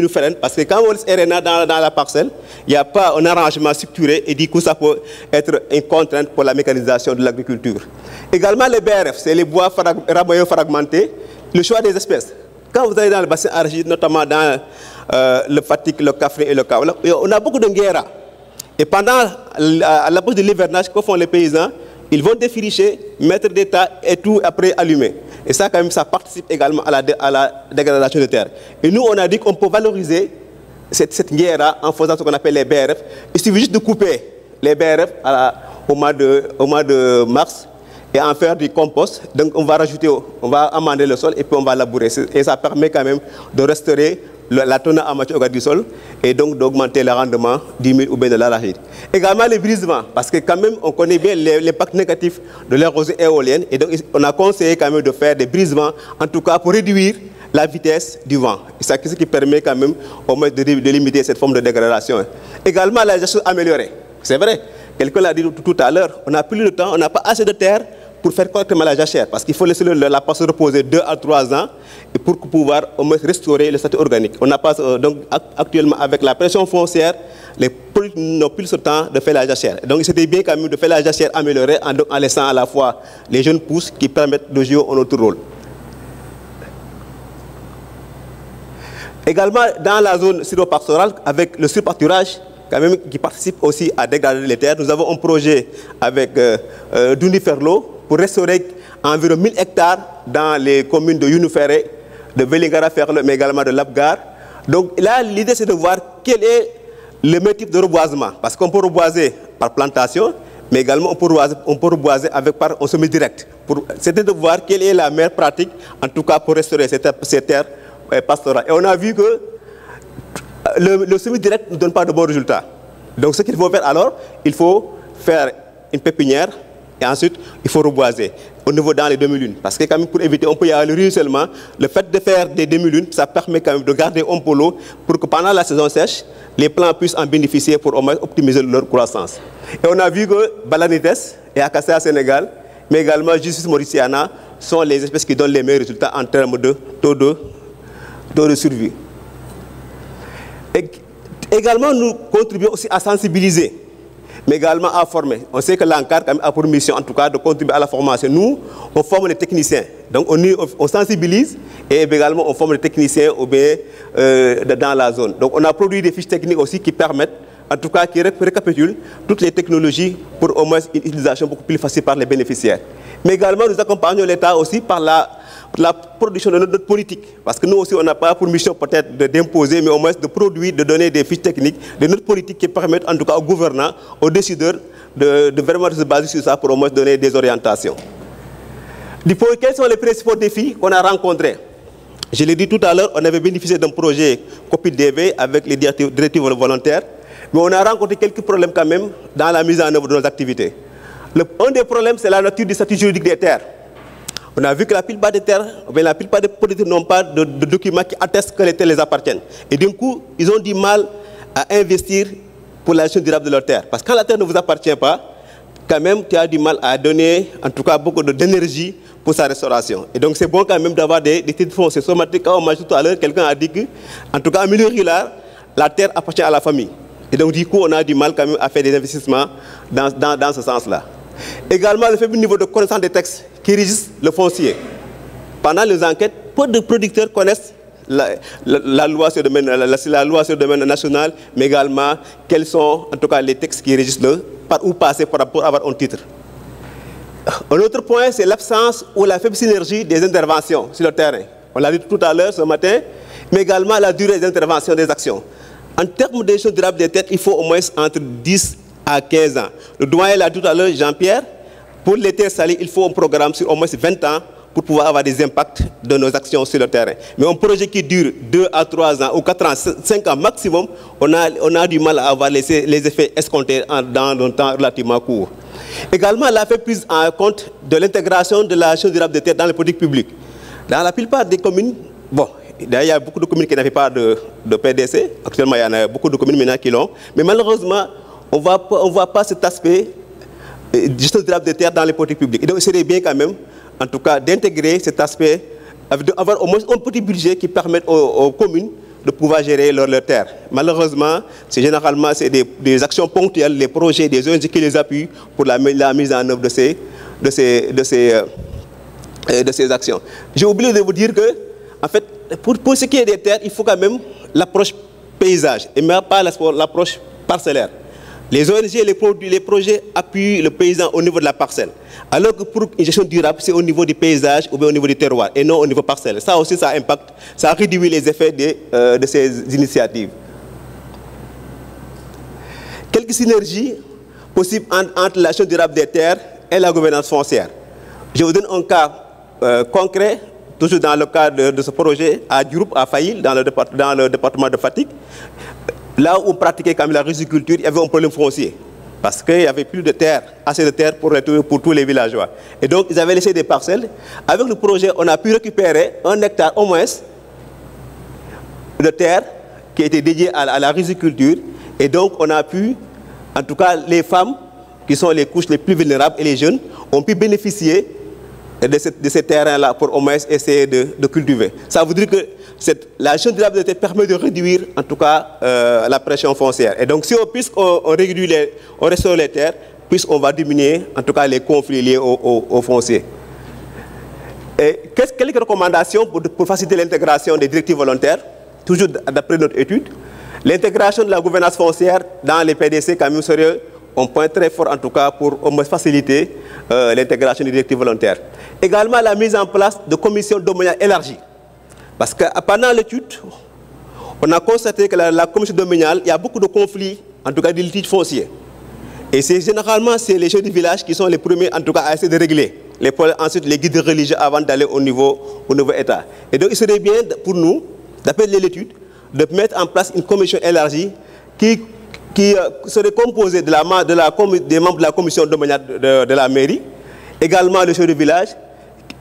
nous freine, parce que quand on laisse RNA dans la parcelle, il n'y a pas un arrangement structuré, et du coup ça peut être une contrainte pour la mécanisation de l'agriculture. Également les BRF, c'est les bois raboyaux fragmentés, le choix des espèces. Quand vous allez dans le bassin arachide, notamment dans le Fatick, le Kaffrine et le Kaolack, on a beaucoup de nguera. Et pendant l'approche de l'hivernage, que font les paysans? Ils vont défricher, mettre des tas et tout après allumer. Et ça, quand même, ça participe également à la dégradation de terre. Et nous, on a dit qu'on peut valoriser cette nguera en faisant ce qu'on appelle les BRF. Il suffit juste de couper les BRF au mois de mars et en faire du compost. Donc on va amender le sol et puis on va labourer. Et ça permet quand même de restaurer la teneur en matière organique du sol et donc d'augmenter le rendement du mil ou bien de l'arachide. Également les brisements, parce que quand même on connaît bien l'impact négatif de l'érosion éolienne et donc on a conseillé quand même de faire des brisements, en tout cas pour réduire la vitesse du vent. C'est ce qui permet quand même au moins de limiter cette forme de dégradation. Également la gestion améliorée. C'est vrai, quelqu'un l'a dit tout à l'heure, on n'a plus le temps, on n'a pas assez de terre pour faire correctement la jachère, parce qu'il faut laisser la parcelle reposer 2 à 3 ans et pour pouvoir au moins restaurer le statut organique. On n'a pas, donc actuellement avec la pression foncière, les producteurs n'ont plus ce temps de faire la jachère. Donc c'était bien quand même de faire la jachère améliorée en laissant à la fois les jeunes pousses qui permettent de jouer un autre rôle. Également dans la zone sylvopastorale, avec le surpâturage, quand même, qui participe aussi à dégrader les terres. Nous avons un projet avec Doundi Ferlo pour restaurer environ 1000 hectares dans les communes de Younouferré, de Vélingara-Ferlo, mais également de Labgar. Donc là, l'idée c'est de voir quel est le meilleur type de reboisement. Parce qu'on peut reboiser par plantation, mais également on peut reboiser par un semis direct. C'était de voir quelle est la meilleure pratique, en tout cas pour restaurer ces terres pastorales. Et on a vu que le semis direct ne donne pas de bons résultats. Donc ce qu'il faut faire alors, il faut faire une pépinière et ensuite il faut reboiser au niveau dans les demi-lunes. Parce que quand même pour éviter, on peut y aller le ruissellement. Le fait de faire des demi-lunes, ça permet quand même de garder un peu l'eau pour que pendant la saison sèche, les plants puissent en bénéficier pour au moins optimiser leur croissance. Et on a vu que Balanites et Acacia Sénégal, mais également Justice Mauritiana, sont les espèces qui donnent les meilleurs résultats en termes de taux de survie. Et également, nous contribuons aussi à sensibiliser, mais également à former. On sait que l'ANCAR a pour mission, en tout cas, de contribuer à la formation. Nous, on forme les techniciens. Donc, on sensibilise et également, on forme les techniciens dans la zone. Donc, on a produit des fiches techniques aussi qui permettent, en tout cas, qui récapitulent toutes les technologies pour au moins une utilisation beaucoup plus facile par les bénéficiaires. Mais également, nous accompagnons l'État aussi par la production de notre politique. Parce que nous aussi, on n'a pas pour mission peut-être d'imposer, mais au moins de produire, de donner des fiches techniques, de notre politique qui permettent en tout cas aux gouvernants, aux décideurs de vraiment se baser sur ça pour au moins donner des orientations. Quels sont les principaux défis qu'on a rencontrés? Je l'ai dit tout à l'heure, on avait bénéficié d'un projet COPIDV avec les directives volontaires. Mais on a rencontré quelques problèmes quand même dans la mise en œuvre de nos activités. Un des problèmes, c'est la nature du statut juridique des terres. On a vu que la plupart des terres, la plupart des producteurs n'ont pas de documents qui attestent que les terres les appartiennent. Et du coup, ils ont du mal à investir pour la gestion durable de leurs terres. Parce que quand la terre ne vous appartient pas, quand même, tu as du mal à donner, en tout cas, beaucoup d'énergie pour sa restauration. Et donc, c'est bon quand même d'avoir des titres fonciers. Quand on m'a dit tout à l'heure, quelqu'un a dit que, en tout cas, en milieu rural, la terre appartient à la famille. Et donc, du coup, on a du mal quand même à faire des investissements dans ce sens-là. Également, le faible niveau de connaissance des textes qui régissent le foncier. Pendant les enquêtes, peu de producteurs connaissent la loi sur le domaine national, mais également quels sont en tout cas les textes qui régissent par où passer pour avoir un titre. Un autre point, c'est l'absence ou la faible synergie des interventions sur le terrain. On l'a dit tout à l'heure ce matin, mais également la durée des interventions des actions. En termes de gestion durable des terres, il faut au moins entre 10 à 15 ans. Le doyen l'a dit tout à l'heure, Jean-Pierre, pour les terres salées, il faut un programme sur au moins 20 ans pour pouvoir avoir des impacts de nos actions sur le terrain. Mais un projet qui dure 2 à 3 ans ou 4 ans, 5 ans maximum, on a du mal à avoir les effets escomptés dans un temps relativement court. Également, la fait prise en compte de l'intégration de la gestion durable des terres dans les politiques publiques. Dans la plupart des communes, bon, d'ailleurs, il y a beaucoup de communes qui n'avaient pas de PDC. Actuellement, il y en a beaucoup de communes maintenant qui l'ont. Mais malheureusement, on ne voit pas cet aspect de gestion durable des terres dans les politiques publiques. Et donc, il serait bien quand même, en tout cas, d'intégrer cet aspect, d'avoir au moins un petit budget qui permette aux communes de pouvoir gérer leurs terres. Malheureusement, généralement des actions ponctuelles, les projets, des ONG qui les appuient pour la mise en œuvre de ces actions. J'ai oublié de vous dire que, en fait, pour ce qui est des terres, il faut quand même l'approche paysage et même pas l'approche parcellaire. Les ONG et les projets appuient le paysan au niveau de la parcelle. Alors que pour une gestion durable, c'est au niveau du paysage ou bien au niveau du terroir et non au niveau parcelle. Ça aussi, ça impacte, ça réduit les effets de ces initiatives. Quelques synergies possibles entre la gestion durable des terres et la gouvernance foncière. Je vous donne un cas concret, toujours dans le cadre de ce projet à Diouroup, à Faïl, dans le département de Fatick. Là où on pratiquait quand même la riziculture, il y avait un problème foncier. Parce qu'il n'y avait plus de terre, assez de terre pour tous les villageois. Et donc, ils avaient laissé des parcelles. Avec le projet, on a pu récupérer 1 hectare au moins de terre qui était dédiée à la riziculture. Et donc, on a pu, en tout cas, les femmes, qui sont les couches les plus vulnérables, et les jeunes, ont pu bénéficier de ces terrains-là pour au moins essayer de cultiver. Ça veut dire que la gestion durable des terres permet de réduire, en tout cas, la pression foncière. Et donc, puisqu'on restaure les terres, puisqu'on va diminuer, en tout cas, les conflits liés au foncier. Et quelques recommandations pour faciliter l'intégration des directives volontaires, toujours d'après notre étude. L'intégration de la gouvernance foncière dans les PDC, quand même, serait un point très fort, en tout cas, pour au moins faciliter l'intégration des directives volontaires. Également, la mise en place de commissions domaniales élargies. Parce que pendant l'étude, on a constaté que la commission domaniale, il y a beaucoup de conflits, en tout cas des litiges fonciers. Et généralement, c'est les chefs du village qui sont les premiers, en tout cas, à essayer de régler. Ensuite, les guides religieux avant d'aller au niveau État. Et donc, il serait bien pour nous, d'après l'étude, de mettre en place une commission élargie qui serait composée des membres de la commission domaniale de la mairie, également le chef du village,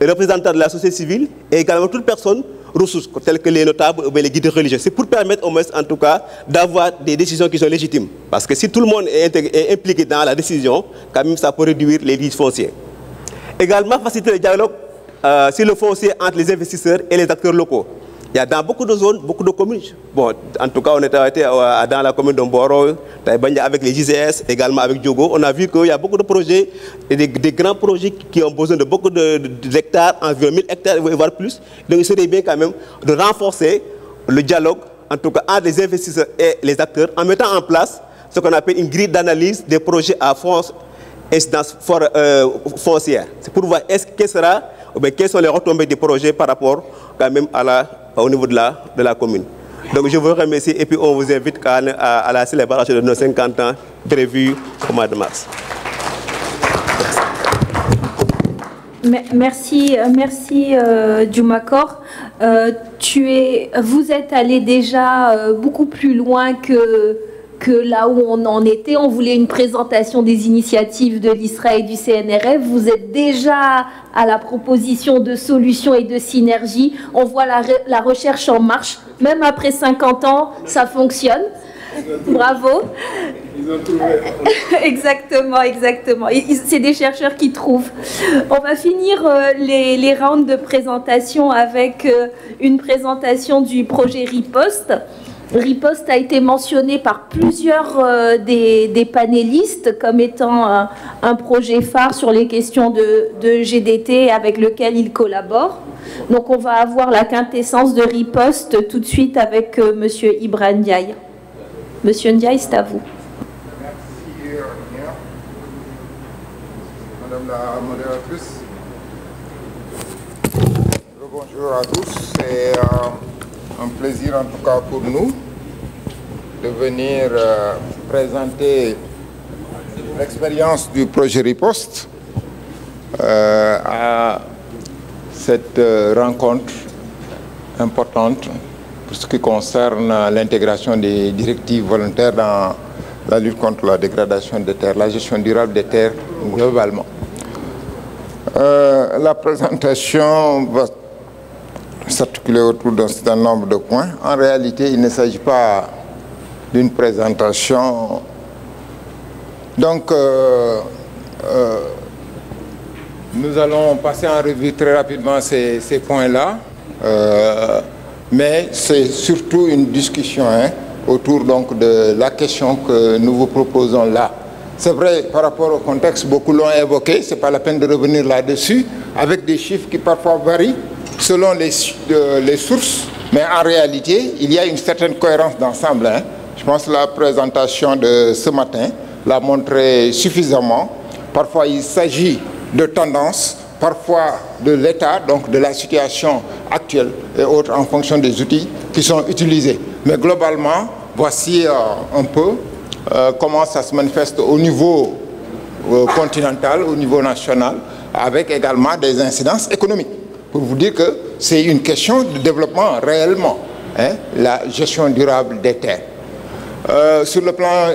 les représentants de la société civile et également toute personne ressources telles que les notables ou les guides religieux. C'est pour permettre au moins, en tout cas, d'avoir des décisions qui sont légitimes. Parce que si tout le monde est impliqué dans la décision, quand même, ça peut réduire les litiges fonciers. Également, faciliter le dialogue sur le foncier entre les investisseurs et les acteurs locaux. Il y a dans beaucoup de zones, beaucoup de communes. Bon, en tout cas, on était dans la commune de Mboro, avec les JCS, également avec Diogo. On a vu qu'il y a beaucoup de projets, des grands projets qui ont besoin de beaucoup d'hectares, environ 1000 hectares, voire plus. Donc, il serait bien quand même de renforcer le dialogue, en tout cas, entre les investisseurs et les acteurs, en mettant en place ce qu'on appelle une grille d'analyse des projets à incidence foncière. C'est pour voir quelles sont les retombées des projets par rapport quand même au niveau de la commune. Donc je vous remercie et puis on vous invite à la célébration de nos 50 ans prévue au mois de mars. Merci Dioumacor. Vous êtes allé déjà beaucoup plus loin que que là où on en était, on voulait une présentation des initiatives de l'ISRA et du CNRF. Vous êtes déjà à la proposition de solutions et de synergies. On voit la recherche en marche. Même après 50 ans, ça fonctionne. Bravo. Ils ont trouvé. Exactement, exactement. C'est des chercheurs qui trouvent. On va finir les rounds de présentation avec une présentation du projet Riposte. Riposte a été mentionné par plusieurs des panélistes comme étant un projet phare sur les questions de GDT avec lequel il collabore. Donc on va avoir la quintessence de Riposte tout de suite avec Monsieur Ibrahim Ndiaye. Monsieur Ndiaye, c'est à vous. Merci, Madame la modératrice. Bonjour à tous. C'est un plaisir en tout cas pour nous de venir présenter l'expérience du projet Riposte à cette rencontre importante pour ce qui concerne l'intégration des directives volontaires dans la lutte contre la dégradation des terres, la gestion durable des terres globalement. La présentation va s'articuler autour d'un certain nombre de points. En réalité, il ne s'agit pas d'une présentation. Donc, nous allons passer en revue très rapidement ces points-là, mais c'est surtout une discussion autour donc, de la question que nous vous proposons là. C'est vrai, par rapport au contexte, beaucoup l'ont évoqué, ce n'est pas la peine de revenir là-dessus, avec des chiffres qui parfois varient selon les sources, mais en réalité, il y a une certaine cohérence d'ensemble. Je pense que la présentation de ce matin l'a montré suffisamment. Parfois, il s'agit de tendances, parfois de l'état, donc de la situation actuelle et autres en fonction des outils qui sont utilisés. Mais globalement, voici un peu comment ça se manifeste au niveau continental, au niveau national, avec également des incidences économiques. Pour vous dire que c'est une question de développement réellement, la gestion durable des terres. Sur le plan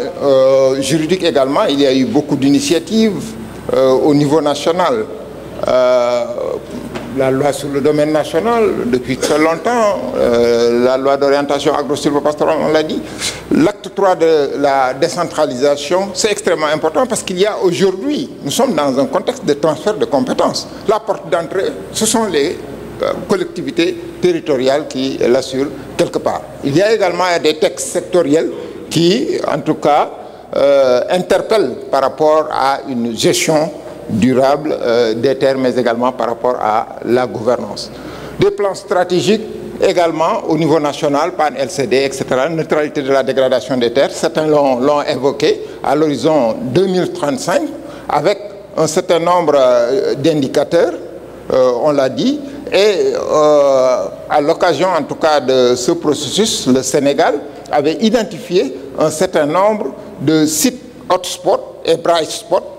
juridique également, il y a eu beaucoup d'initiatives au niveau national. La loi sur le domaine national depuis très longtemps, la loi d'orientation agro-silvopastorale, on l'a dit. L'acte 3 de la décentralisation, c'est extrêmement important parce qu'il y a aujourd'hui, nous sommes dans un contexte de transfert de compétences. La porte d'entrée, ce sont les collectivités territoriales qui l'assurent quelque part. Il y a également des textes sectoriels qui, en tout cas, interpellent par rapport à une gestion durable des terres, mais également par rapport à la gouvernance. Des plans stratégiques également au niveau national, PAN, LCD, etc., neutralité de la dégradation des terres, certains l'ont évoqué, à l'horizon 2035, avec un certain nombre d'indicateurs, on l'a dit, et à l'occasion en tout cas de ce processus, le Sénégal avait identifié un certain nombre de sites hotspots et bright spots,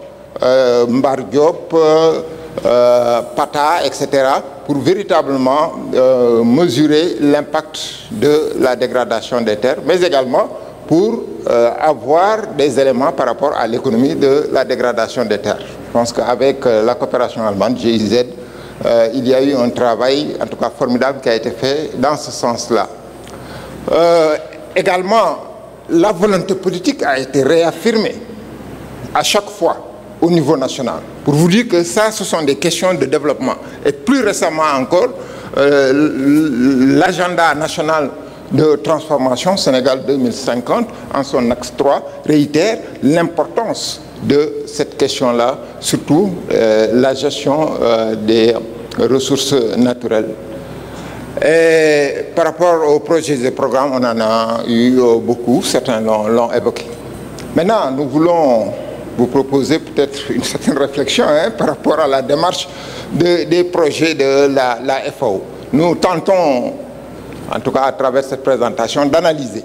Mbar Diop, Pata, etc., pour véritablement mesurer l'impact de la dégradation des terres, mais également pour avoir des éléments par rapport à l'économie de la dégradation des terres. Je pense qu'avec la coopération allemande, GIZ, il y a eu un travail, en tout cas formidable, qui a été fait dans ce sens-là. Également, la volonté politique a été réaffirmée à chaque fois au niveau national. Pour vous dire que ça, ce sont des questions de développement. Et plus récemment encore, l'agenda national de transformation Sénégal 2050, en son axe 3, réitère l'importance de cette question-là, surtout la gestion des ressources naturelles. Et par rapport aux projets et programmes, on en a eu beaucoup, certains l'ont évoqué. Maintenant, nous voulons vous proposer peut-être une certaine réflexion par rapport à la démarche des projets de la FAO. Nous tentons, en tout cas à travers cette présentation, d'analyser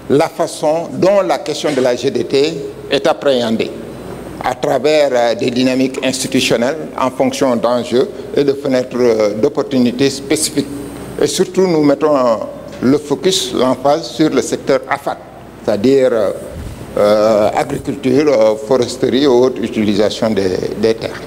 la façon dont la question de la GDT est appréhendée à travers des dynamiques institutionnelles en fonction d'enjeux et de fenêtres d'opportunités spécifiques. Et surtout, nous mettons le focus, l'emphase sur le secteur AFAT. c'est-à-dire agriculture, foresterie ou autre utilisation des terres.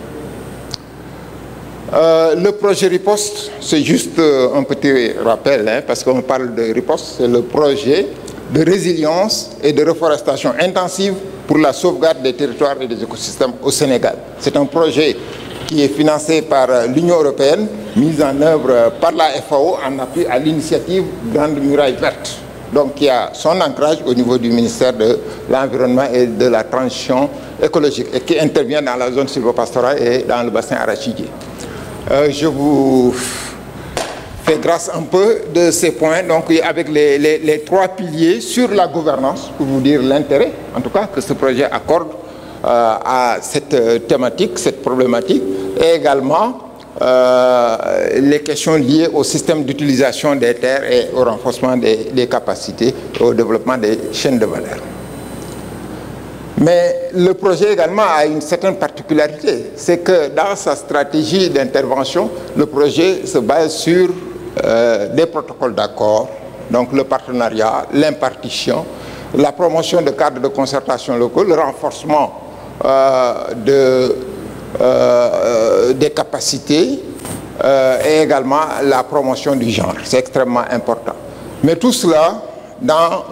Le projet Riposte, c'est juste un petit rappel, hein, parce qu'on parle de Riposte, c'est le projet de résilience et de reforestation intensive pour la sauvegarde des territoires et des écosystèmes au Sénégal. C'est un projet qui est financé par l'Union européenne, mis en œuvre par la FAO en appui à l'initiative Grande Muraille Verte. Donc il y a son ancrage au niveau du ministère de l'Environnement et de la Transition écologique et qui intervient dans la zone sylvopastorale et dans le bassin arachidier. Je vous fais grâce un peu de ces points, donc avec les trois piliers sur la gouvernance, pour vous dire l'intérêt, en tout cas, que ce projet accorde à cette thématique, cette problématique, et également les questions liées au système d'utilisation des terres et au renforcement des capacités et au développement des chaînes de valeur. Mais le projet également a une certaine particularité, c'est que dans sa stratégie d'intervention, le projet se base sur des protocoles d'accord, donc le partenariat, l'impartition, la promotion de cadres de concertation locaux, le renforcement des capacités et également la promotion du genre. C'est extrêmement important. Mais tout cela dans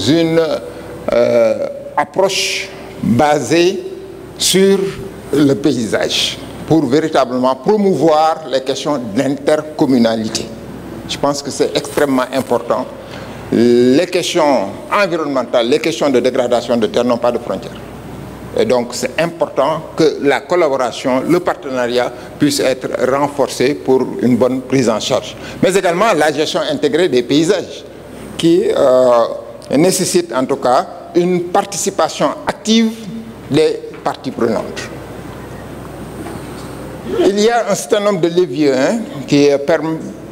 une approche basée sur le paysage pour véritablement promouvoir les questions d'intercommunalité. Je pense que c'est extrêmement important. Les questions environnementales, les questions de dégradation de terre n'ont pas de frontières. Et donc c'est important que la collaboration, le partenariat puisse être renforcé pour une bonne prise en charge. Mais également la gestion intégrée des paysages qui nécessite en tout cas une participation active des parties prenantes. Il y a un certain nombre de leviers qui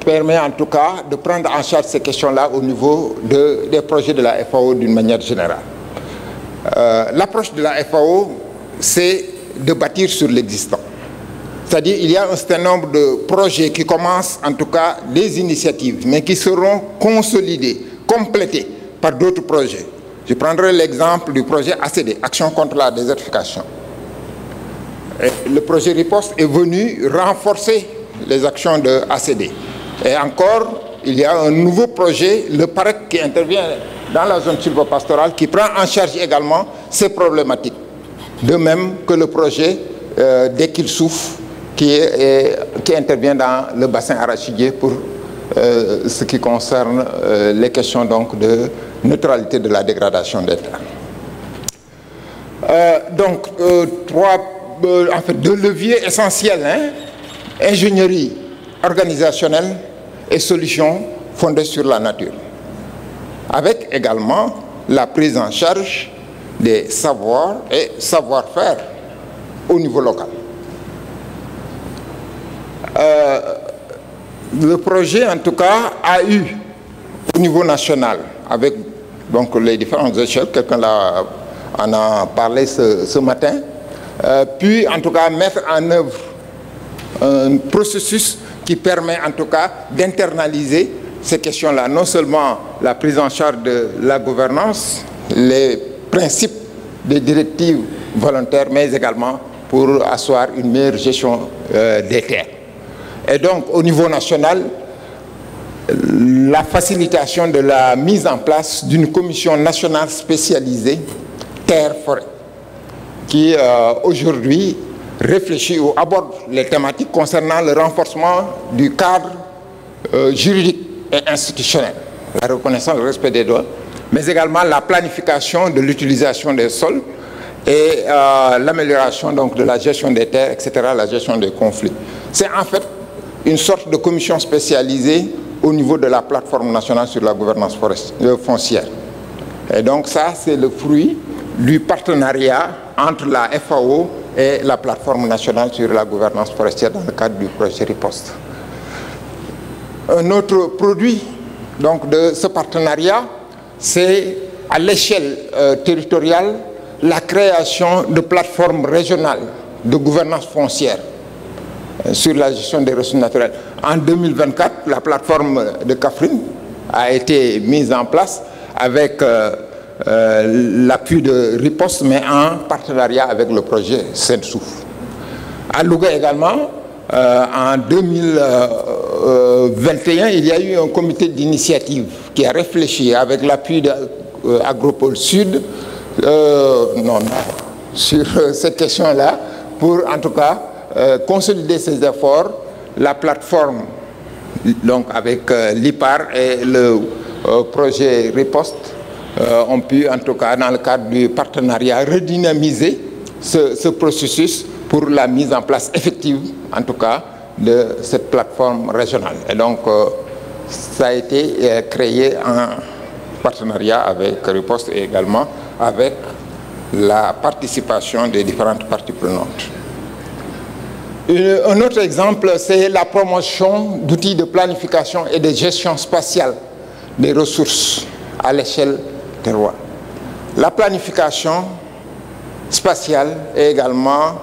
permet en tout cas de prendre en charge ces questions-là au niveau des projets de la FAO d'une manière générale. L'approche de la FAO, c'est de bâtir sur l'existant. C'est-à-dire qu'il y a un certain nombre de projets qui commencent, en tout cas des initiatives, mais qui seront consolidés, complétés par d'autres projets. Je prendrai l'exemple du projet ACD, Action contre la désertification. Et le projet Riposte est venu renforcer les actions de ACD. Et encore, il y a un nouveau projet, le PAREC, qui intervient dans la zone sylvopastorale, qui prend en charge également ces problématiques. De même que le projet Dès qu'il souffle, qui intervient dans le bassin arachidier pour ce qui concerne les questions donc de neutralité de la dégradation des terres. Donc, deux leviers essentiels, ingénierie organisationnelle et solutions fondées sur la nature, avec également la prise en charge des savoirs et savoir-faire au niveau local. Le projet, en tout cas, a eu au niveau national, avec donc, les différentes échelles, quelqu'un en a parlé ce matin, puis en tout cas mettre en œuvre un processus qui permet en tout cas d'internaliser ces questions-là, non seulement la prise en charge de la gouvernance, les principes des directives volontaires, mais également pour asseoir une meilleure gestion des terres. Et donc au niveau national, la facilitation de la mise en place d'une commission nationale spécialisée terre-forêt, qui aujourd'hui réfléchit ou aborde les thématiques concernant le renforcement du cadre juridique et institutionnel, la reconnaissance, le respect des droits, mais également la planification de l'utilisation des sols et l'amélioration donc de la gestion des terres, etc., la gestion des conflits. C'est en fait une sorte de commission spécialisée au niveau de la plateforme nationale sur la gouvernance foncière. Et donc ça, c'est le fruit du partenariat entre la FAO et la plateforme nationale sur la gouvernance forestière dans le cadre du projet Riposte. Un autre produit donc, de ce partenariat, c'est à l'échelle territoriale la création de plateformes régionales de gouvernance foncière sur la gestion des ressources naturelles. En 2024, la plateforme de Kaffrine a été mise en place avec l'appui de riposte, mais en partenariat avec le projet Saint-Souf. À Louga également, en 2021, il y a eu un comité d'initiative qui a réfléchi avec l'appui d'Agropole Sud sur cette question-là, pour en tout cas consolider ses efforts. La plateforme, donc avec l'IPAR et le projet Riposte, ont pu en tout cas dans le cadre du partenariat redynamiser ce processus pour la mise en place effective en tout cas de cette plateforme régionale. Et donc ça a été créé en partenariat avec Riposte et également avec la participation des différentes parties prenantes. Un autre exemple, c'est la promotion d'outils de planification et de gestion spatiale des ressources à l'échelle terroir. La planification spatiale est également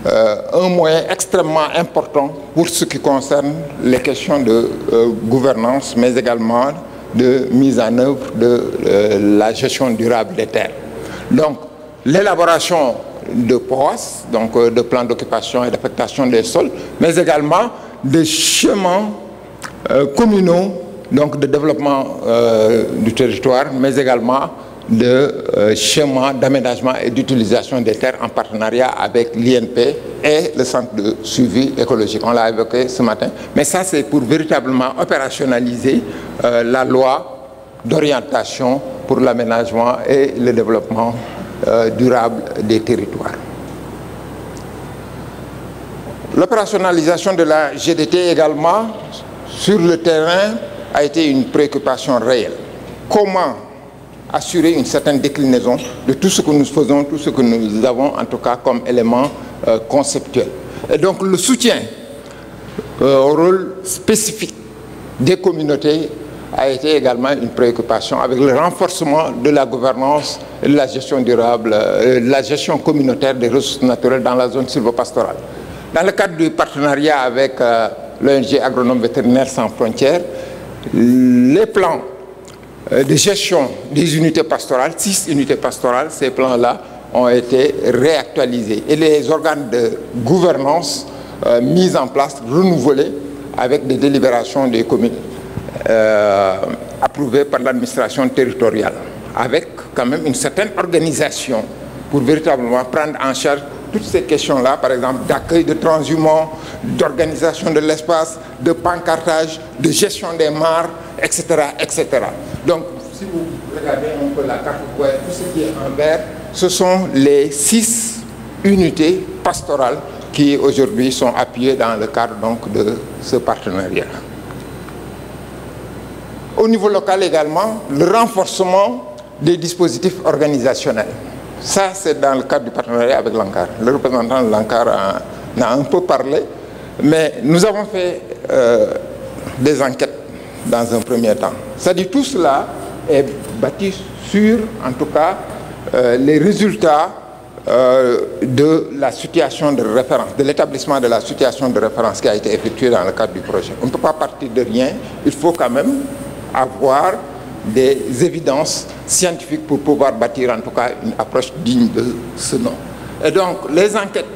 un moyen extrêmement important pour ce qui concerne les questions de gouvernance, mais également de mise en œuvre de la gestion durable des terres. Donc, l'élaboration de POAS, donc de plans d'occupation et d'affectation des sols, mais également des schémas communaux, donc de développement du territoire, mais également de schémas d'aménagement et d'utilisation des terres en partenariat avec l'INP et le centre de suivi écologique. On l'a évoqué ce matin, mais ça c'est pour véritablement opérationnaliser la loi d'orientation pour l'aménagement et le développement durable des territoires. L'opérationnalisation de la GDT également sur le terrain a été une préoccupation réelle. Comment assurer une certaine déclinaison de tout ce que nous faisons, tout ce que nous avons en tout cas comme élément conceptuel. Et donc le soutien au rôle spécifique des communautés a été également une préoccupation avec le renforcement de la gouvernance et de la gestion durable, la gestion communautaire des ressources naturelles dans la zone sylvopastorale. Dans le cadre du partenariat avec l'ONG Agronomes Vétérinaires Sans Frontières, les plans de gestion des unités pastorales, 6 unités pastorales, ces plans-là ont été réactualisés et les organes de gouvernance mis en place, renouvelés avec des délibérations des communes approuvées par l'administration territoriale, avec quand même une certaine organisation pour véritablement prendre en charge toutes ces questions-là, par exemple d'accueil de transhumants, d'organisation de l'espace, de pancartage, de gestion des mares, etc., etc. Donc, si vous regardez un peu la carte, vous voyez tout ce qui est en vert, ce sont les 6 unités pastorales qui aujourd'hui sont appuyées dans le cadre donc, de ce partenariat. Au niveau local également, le renforcement des dispositifs organisationnels. Ça, c'est dans le cadre du partenariat avec l'ANCAR. Le représentant de l'ANCAR en a un peu parlé, mais nous avons fait des enquêtes dans un premier temps. C'est-à-dire tout cela est bâti sur, en tout cas, les résultats de la situation de référence, de l'établissement de la situation de référence qui a été effectuée dans le cadre du projet. On ne peut pas partir de rien, il faut quand même avoir des évidences scientifiques pour pouvoir bâtir en tout cas une approche digne de ce nom. Et donc les enquêtes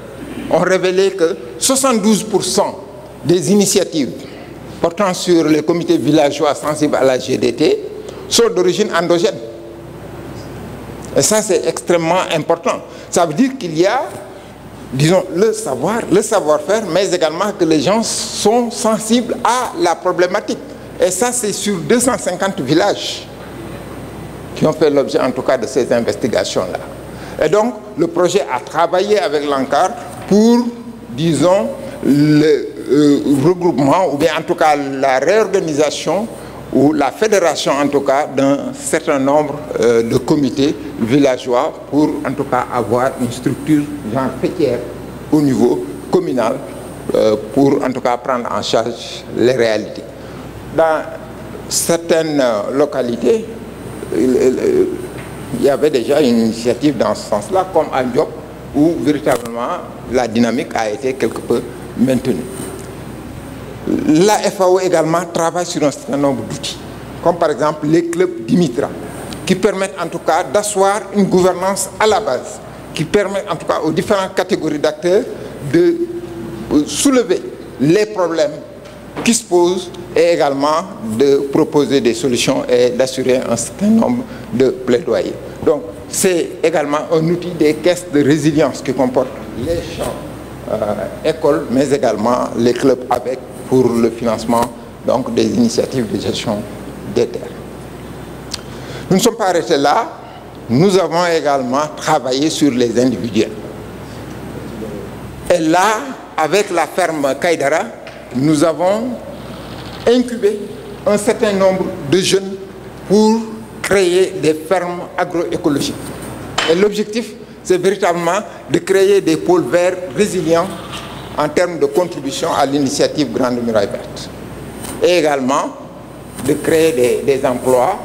ont révélé que 72% des initiatives portant sur les comités villageois sensibles à la GDT sont d'origine endogène. Et ça c'est extrêmement important. Ça veut dire qu'il y a, disons, le savoir-faire, mais également que les gens sont sensibles à la problématique. Et ça, c'est sur 250 villages qui ont fait l'objet, en tout cas, de ces investigations-là. Et donc, le projet a travaillé avec l'ANCAR pour, disons, le regroupement, ou bien en tout cas la réorganisation, ou la fédération, en tout cas, d'un certain nombre de comités villageois pour, en tout cas, avoir une structure genre fêtière au niveau communal pour, en tout cas, prendre en charge les réalités. Dans certaines localités, il y avait déjà une initiative dans ce sens-là, comme à Diop, où véritablement la dynamique a été quelque peu maintenue. La FAO également travaille sur un certain nombre d'outils, comme par exemple les clubs Dimitra, qui permettent en tout cas d'asseoir une gouvernance à la base, qui permettent en tout cas aux différentes catégories d'acteurs de soulever les problèmes qui se posent et également de proposer des solutions et d'assurer un certain nombre de plaidoyers. Donc c'est également un outil des caisses de résilience qui comporte les champs écoles, mais également les clubs avec pour le financement donc, des initiatives de gestion des terres. Nous ne sommes pas arrêtés là, nous avons également travaillé sur les individuels. Et là, avec la ferme Kaïdara, nous avons incubé un certain nombre de jeunes pour créer des fermes agroécologiques. Et l'objectif, c'est véritablement de créer des pôles verts résilients en termes de contribution à l'initiative Grande Muraille Verte. Et également de créer des emplois,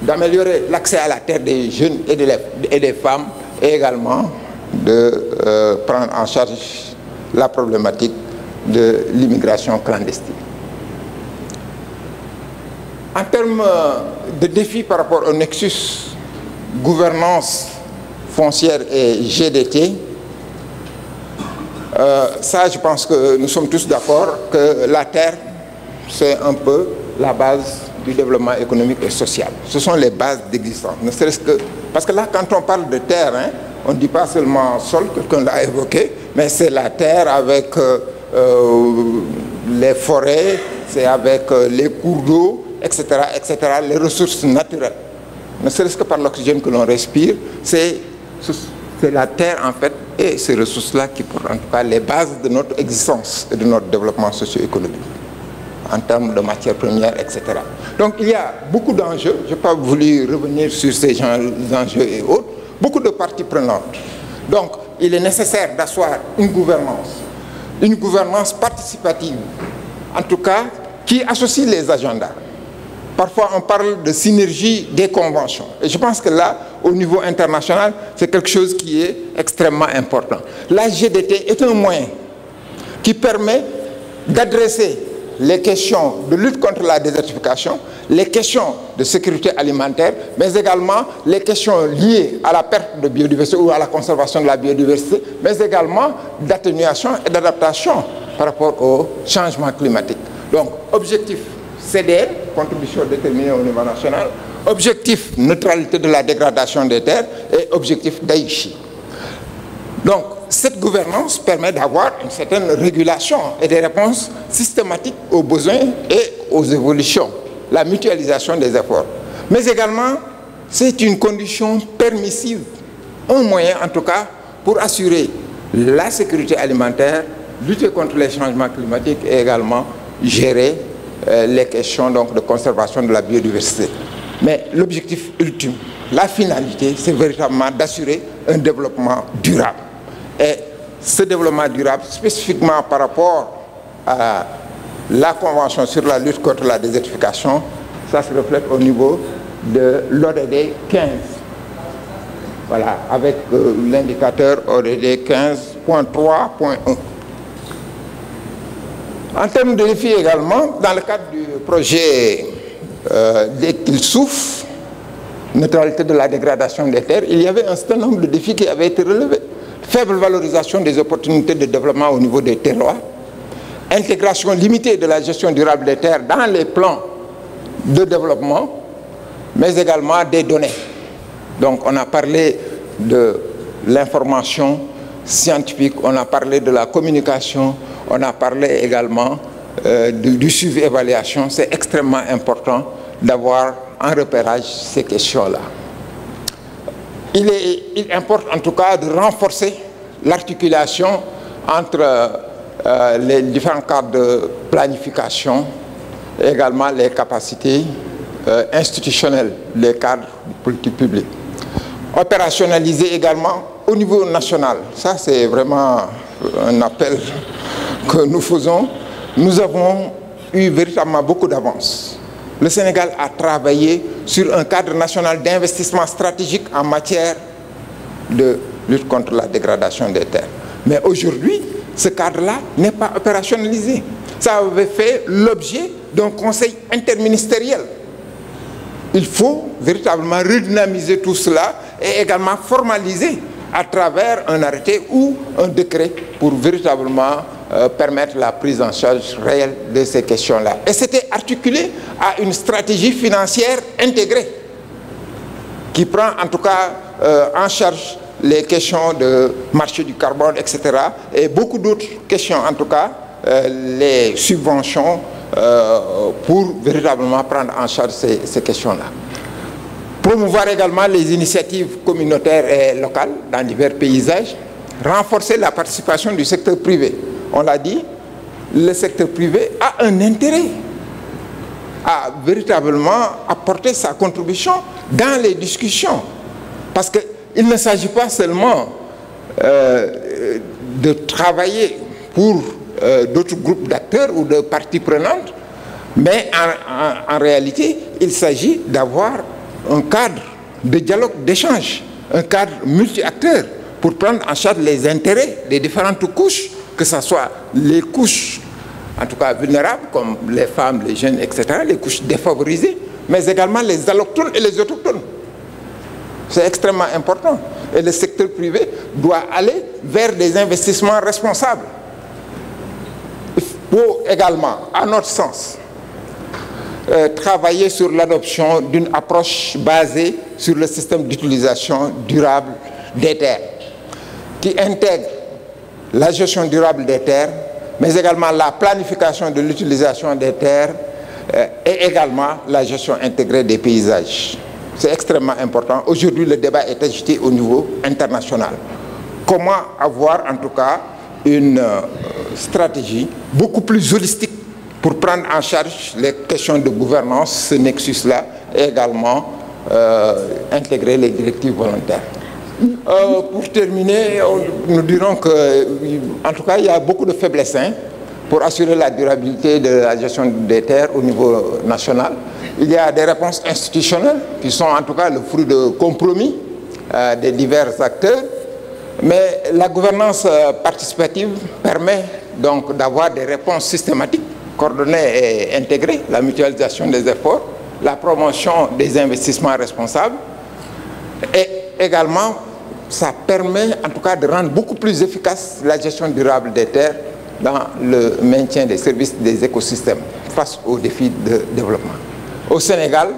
d'améliorer l'accès à la terre des jeunes et des femmes, et également de prendre en charge la problématique de l'immigration clandestine. En termes de défis par rapport au nexus gouvernance foncière et GDT, ça je pense que nous sommes tous d'accord que la terre c'est un peu la base du développement économique et social. Ce sont les bases d'existence. Ne serait-ce que parce que là quand on parle de terre, hein, on ne dit pas seulement sol, quelqu'un l'a évoqué, mais c'est la terre avec les forêts, c'est avec les cours d'eau, etc., les ressources naturelles. Ne serait-ce que par l'oxygène que l'on respire, c'est la terre en fait et ces ressources-là qui portent en tout cas les bases de notre existence et de notre développement socio-économique en termes de matières premières, etc. Donc il y a beaucoup d'enjeux, je n'ai pas voulu revenir sur ces enjeux et autres, beaucoup de parties prenantes. Donc il est nécessaire d'asseoir une gouvernance participative, en tout cas qui associe les agendas. Parfois, on parle de synergie des conventions. Et je pense que là, au niveau international, c'est quelque chose qui est extrêmement important. La GDT est un moyen qui permet d'adresser les questions de lutte contre la désertification, les questions de sécurité alimentaire, mais également les questions liées à la perte de biodiversité ou à la conservation de la biodiversité, mais également d'atténuation et d'adaptation par rapport au changement climatique. Donc, objectif CDN, contribution déterminée au niveau national, objectif neutralité de la dégradation des terres et objectif d'Aichi. Donc, cette gouvernance permet d'avoir une certaine régulation et des réponses systématiques aux besoins et aux évolutions, la mutualisation des efforts. Mais également, c'est une condition permissive, un moyen en tout cas pour assurer la sécurité alimentaire, lutter contre les changements climatiques et également gérer les questions donc, de conservation de la biodiversité. Mais l'objectif ultime, la finalité, c'est véritablement d'assurer un développement durable. Et ce développement durable, spécifiquement par rapport à la Convention sur la lutte contre la désertification, ça se reflète au niveau de l'ODD 15. Voilà, avec l'indicateur ODD 15.3.1. En termes de défis également, dans le cadre du projet Dès qu'il souffle, neutralité de la dégradation des terres, il y avait un certain nombre de défis qui avaient été relevés. Faible valorisation des opportunités de développement au niveau des terroirs, intégration limitée de la gestion durable des terres dans les plans de développement, mais également des données. Donc on a parlé de l'information scientifique, on a parlé de la communication, on a parlé également du suivi-évaluation. C'est extrêmement important d'avoir en repérage ces questions-là. Il importe en tout cas de renforcer l'articulation entre les différents cadres de planification et également les capacités institutionnelles, les cadres de politique publique. Opérationnaliser également au niveau national. Ça, c'est vraiment un appel que nous faisons. Nous avons eu véritablement beaucoup d'avance. Le Sénégal a travaillé sur un cadre national d'investissement stratégique en matière de lutte contre la dégradation des terres. Mais aujourd'hui, ce cadre-là n'est pas opérationnalisé. Ça avait fait l'objet d'un conseil interministériel il faut véritablement redynamiser tout cela et également formaliser à travers un arrêté ou un décret pour véritablement permettre la prise en charge réelle de ces questions-là. Et c'était articulé à une stratégie financière intégrée qui prend en tout cas en charge les questions de marché du carbone, etc. et beaucoup d'autres questions, en tout cas les subventions pour véritablement prendre en charge ces questions-là. Promouvoir également les initiatives communautaires et locales dans divers paysages, renforcer la participation du secteur privé. On l'a dit, le secteur privé a un intérêt à véritablement apporter sa contribution dans les discussions. Parce qu'il ne s'agit pas seulement de travailler pour d'autres groupes d'acteurs ou de parties prenantes, mais en réalité, il s'agit d'avoir un cadre de dialogue, d'échange, un cadre multi-acteurs pour prendre en charge les intérêts des différentes couches, que ce soit les couches, en tout cas vulnérables, comme les femmes, les jeunes, etc., les couches défavorisées, mais également les allochtones et les autochtones. C'est extrêmement important. Et le secteur privé doit aller vers des investissements responsables. Il faut également, à notre sens, travailler sur l'adoption d'une approche basée sur le système d'utilisation durable des terres, qui intègre la gestion durable des terres, mais également la planification de l'utilisation des terres et également la gestion intégrée des paysages. C'est extrêmement important. Aujourd'hui, le débat est agité au niveau international. Comment avoir en tout cas une stratégie beaucoup plus holistique pour prendre en charge les questions de gouvernance, ce nexus-là, et également intégrer les directives volontaires. Pour terminer, nous dirons qu'en tout cas, il y a beaucoup de faiblesses pour assurer la durabilité de la gestion des terres au niveau national. Il y a des réponses institutionnelles qui sont en tout cas le fruit de compromis des divers acteurs, mais la gouvernance participative permet donc d'avoir des réponses systématiques, coordonnées et intégrées, la mutualisation des efforts, la promotion des investissements responsables et également ça permet en tout cas de rendre beaucoup plus efficace la gestion durable des terres dans le maintien des services des écosystèmes face aux défis de développement. Au Sénégal,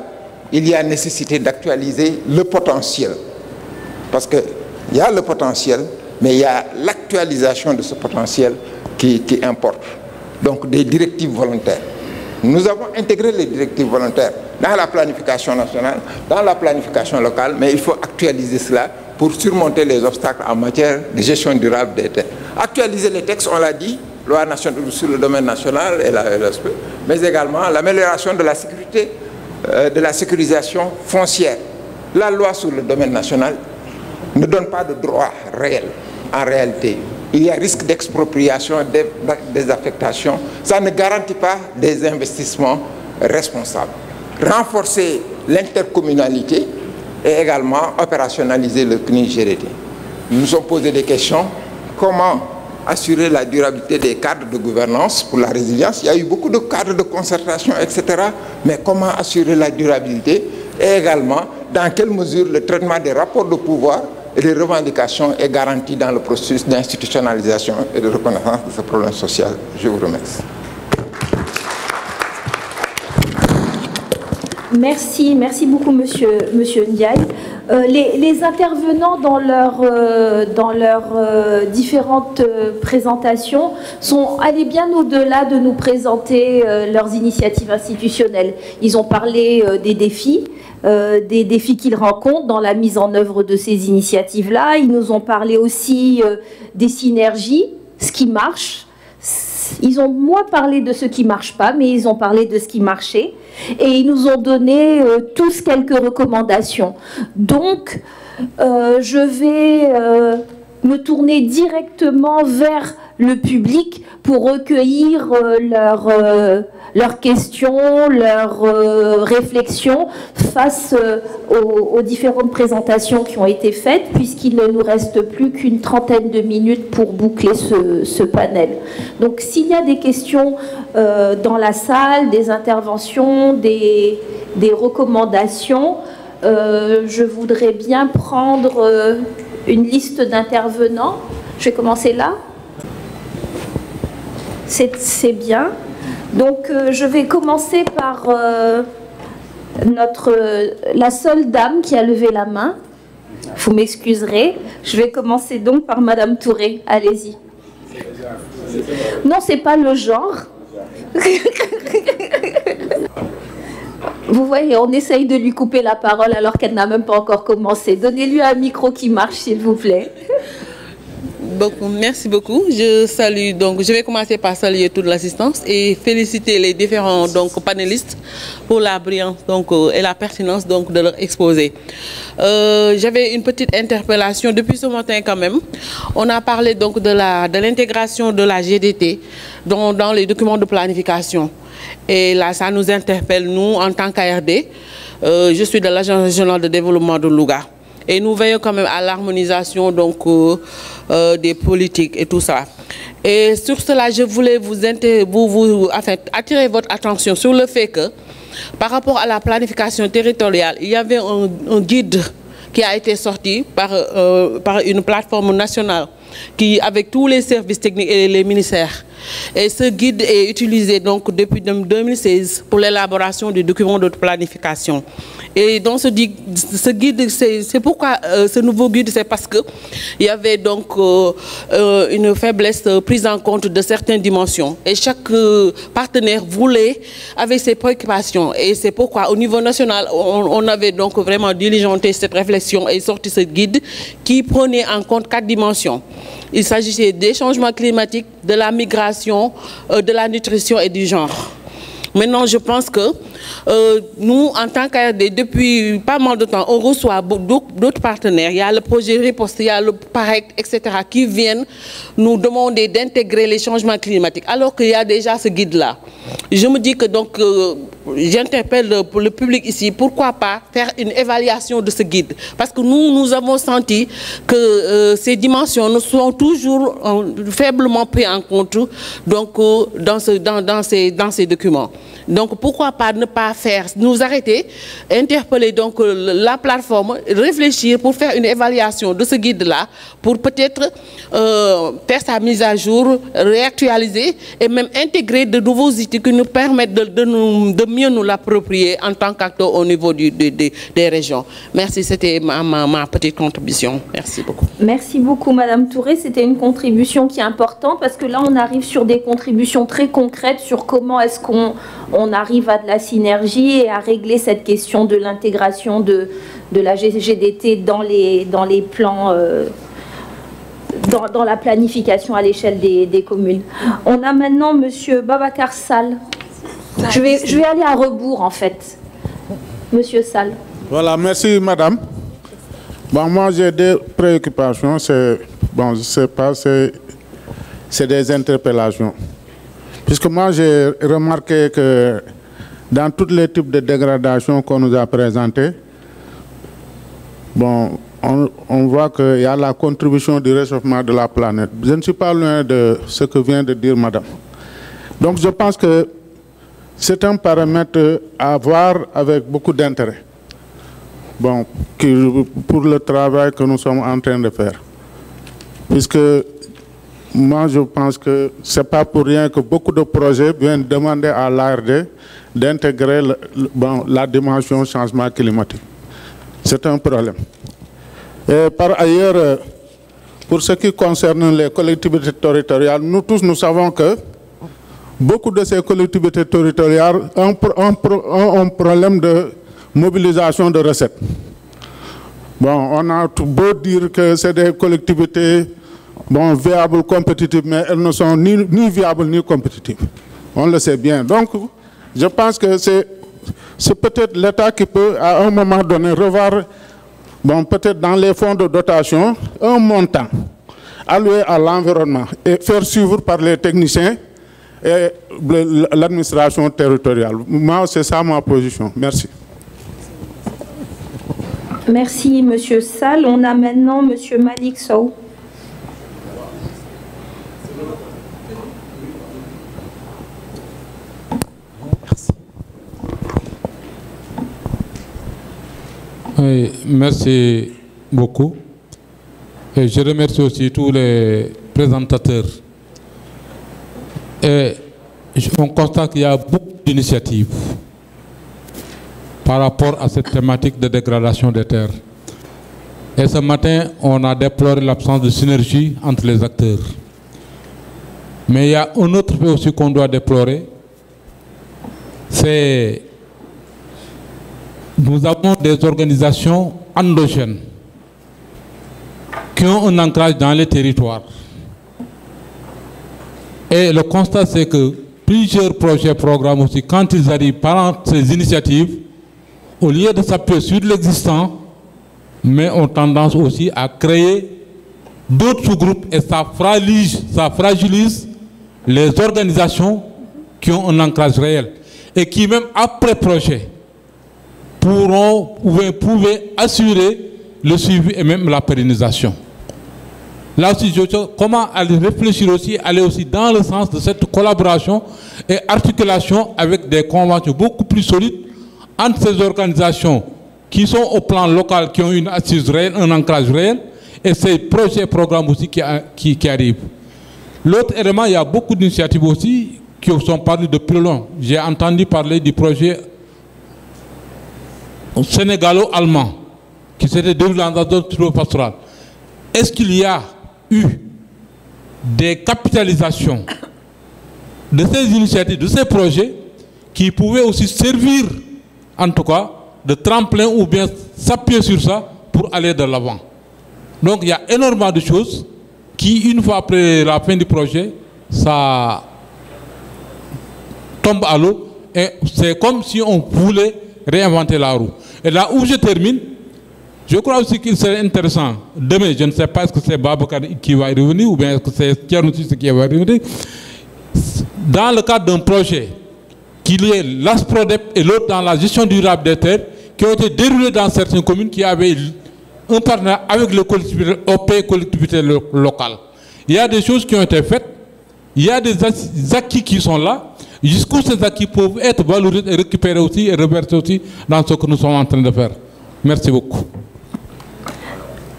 il y a nécessité d'actualiser le potentiel parce qu'il y a le potentiel, mais il y a l'actualisation de ce potentiel qui importe. Donc des directives volontaires. Nous avons intégré les directives volontaires dans la planification nationale, dans la planification locale, mais il faut actualiser cela pour surmonter les obstacles en matière de gestion durable des terres. Actualiser les textes, on l'a dit, loi nationale sur le domaine national et la LSP, mais également l'amélioration de la sécurité, de la sécurisation foncière. La loi sur le domaine national ne donne pas de droit réel en réalité. Il y a risque d'expropriation, des affectations. Ça ne garantit pas des investissements responsables. Renforcer l'intercommunalité et également opérationnaliser le CNIGRD. Nous nous sommes posé des questions. Comment assurer la durabilité des cadres de gouvernance pour la résilience? Il y a eu beaucoup de cadres de concertation, etc. Mais comment assurer la durabilité? Et également, dans quelle mesure le traitement des rapports de pouvoir et les revendications est garanti dans le processus d'institutionnalisation et de reconnaissance de ce problème social. Je vous remercie. Merci beaucoup Monsieur Ndiaye. Les intervenants dans leurs différentes présentations sont allés bien au-delà de nous présenter leurs initiatives institutionnelles. Ils ont parlé des défis qu'ils rencontrent dans la mise en œuvre de ces initiatives-là. Ils nous ont parlé aussi des synergies, ce qui marche. Ils ont moins parlé de ce qui ne marche pas, mais ils ont parlé de ce qui marchait. Et ils nous ont donné tous quelques recommandations. Donc, je vais me tourner directement vers le public pour recueillir leurs questions, leurs réflexions face aux différentes présentations qui ont été faites, puisqu'il ne nous reste plus qu'une trentaine de minutes pour boucler ce panel. Donc s'il y a des questions dans la salle, des interventions, des recommandations, je voudrais bien prendre une liste d'intervenants. Je vais commencer là. C'est bien. Donc je vais commencer par la seule dame qui a levé la main. Vous m'excuserez. Je vais commencer donc par Madame Touré. Allez-y. Non, c'est pas le genre. Vous voyez, on essaye de lui couper la parole alors qu'elle n'a même pas encore commencé. Donnez-lui un micro qui marche, s'il vous plaît. Merci beaucoup. Je vais commencer par saluer toute l'assistance et féliciter les différents panélistes pour la brillance et la pertinence de leur exposé. J'avais une petite interpellation depuis ce matin quand même. On a parlé de l'intégration de la GDT dans les documents de planification. Et là, ça nous interpelle, nous, en tant qu'ARD. Je suis de l'Agence régionale de développement de Louga. Et nous veillons quand même à l'harmonisation des politiques et tout ça. Et sur cela, je voulais attirer votre attention sur le fait que, par rapport à la planification territoriale, il y avait un guide qui a été sorti par une plateforme nationale avec tous les services techniques et les ministères. Et ce guide est utilisé depuis 2016 pour l'élaboration du document de planification. Et dans ce guide, c'est pourquoi ce nouveau guide, c'est parce qu'il y avait une faiblesse prise en compte de certaines dimensions. Et chaque partenaire avait ses préoccupations. Et c'est pourquoi au niveau national, on avait vraiment diligenté cette réflexion et sorti ce guide qui prenait en compte 4 dimensions. Il s'agissait des changements climatiques, de la migration, de la nutrition et du genre. Maintenant, je pense que nous, en tant qu'ARD, depuis pas mal de temps, on reçoit d'autres partenaires. Il y a le projet Riposte, il y a le PAREC, etc., qui viennent nous demander d'intégrer les changements climatiques, alors qu'il y a déjà ce guide-là. Je me dis que j'interpelle le public ici, pourquoi pas faire une évaluation de ce guide? Parce que nous avons senti que ces dimensions ne sont toujours faiblement prises en compte dans ces documents. Donc pourquoi pas ne pas nous arrêter, interpeller la plateforme, réfléchir pour faire une évaluation de ce guide-là, pour peut-être faire sa mise à jour, réactualiser et même intégrer de nouveaux outils qui nous permettent de mieux nous l'approprier en tant qu'acteur au niveau des régions. Merci, c'était ma petite contribution. Merci beaucoup. Merci beaucoup Madame Touré, c'était une contribution qui est importante parce que là on arrive sur des contributions très concrètes sur comment est-ce qu'on arrive à de la synergie et à régler cette question de l'intégration de la GDT dans les plans, dans la planification à l'échelle des communes. On a maintenant Monsieur Babacar Sall. Je vais aller à rebours en fait. Monsieur Sall. Voilà, merci Madame. Bon, moi j'ai des préoccupations, je sais pas, c'est des interpellations. Puisque moi j'ai remarqué que dans tous les types de dégradation qu'on nous a présentés, on voit qu'il y a la contribution du réchauffement de la planète. Je ne suis pas loin de ce que vient de dire Madame. Donc je pense que c'est un paramètre à voir avec beaucoup d'intérêt. Pour le travail que nous sommes en train de faire. Puisque moi, je pense que ce n'est pas pour rien que beaucoup de projets viennent demander à l'ARD d'intégrer la dimension changement climatique. C'est un problème. Et par ailleurs, pour ce qui concerne les collectivités territoriales, nous tous, nous savons que beaucoup de ces collectivités territoriales ont un problème de mobilisation de recettes. On a tout beau dire que c'est des collectivités viables, compétitives, mais elles ne sont ni viables ni compétitives. On le sait bien. Donc, je pense que c'est peut-être l'État qui peut, à un moment donné, revoir, peut-être dans les fonds de dotation, un montant alloués à l'environnement et faire suivre par les techniciens et l'administration territoriale. Moi, c'est ça ma position. Merci. Merci, Monsieur Sall. On a maintenant Monsieur Malik Sow. Oui, merci beaucoup. Et je remercie aussi tous les présentateurs. Et on constate qu'il y a beaucoup d'initiatives par rapport à cette thématique de dégradation des terres. Et ce matin, on a déploré l'absence de synergie entre les acteurs. Mais il y a un autre fait aussi qu'on doit déplorer, c'est nous avons des organisations endogènes qui ont un ancrage dans les territoires. Et le constat, c'est que plusieurs projets, programmes aussi, quand ils arrivent par ces initiatives, au lieu de s'appuyer sur l'existant, mais ont tendance aussi à créer d'autres sous-groupes et ça fragilise les organisations qui ont un ancrage réel et qui, même après projet, pouvaient assurer le suivi et même la pérennisation. Là aussi, comment aller réfléchir aussi, aller aussi dans le sens de cette collaboration et articulation avec des conventions beaucoup plus solides entre ces organisations qui sont au plan local, qui ont une assise réelle, un ancrage réel, et ces projets et programmes aussi qui arrivent. L'autre élément, il y a beaucoup d'initiatives aussi qui sont parlées depuis longtemps. J'ai entendu parler du projet sénégalo-allemand qui s'était déroulé dans la zone pastorale. Est-ce qu'il y a eu des capitalisations de ces initiatives, de ces projets qui pouvaient aussi servir, en tout cas, de tremplin ou bien s'appuyer sur ça pour aller de l'avant? Donc il y a énormément de choses qui, une fois après la fin du projet, ça tombe à l'eau et c'est comme si on voulait réinventer la roue. Et là où je termine, je crois aussi qu'il serait intéressant, demain, je ne sais pas est-ce que c'est Babacar qui va y revenir ou bien est-ce que c'est Thierno qui va y revenir, dans le cadre d'un projet, qu'il y ait l'ASPRODEP et l'autre dans la gestion durable des terres, qui ont été déroulés dans certaines communes qui avaient un partenariat avec les collectivités locales. Il y a des choses qui ont été faites, il y a des acquis qui sont là, jusqu'où ces acquis peuvent être valorisés et récupérés aussi et reversés aussi dans ce que nous sommes en train de faire. Merci beaucoup.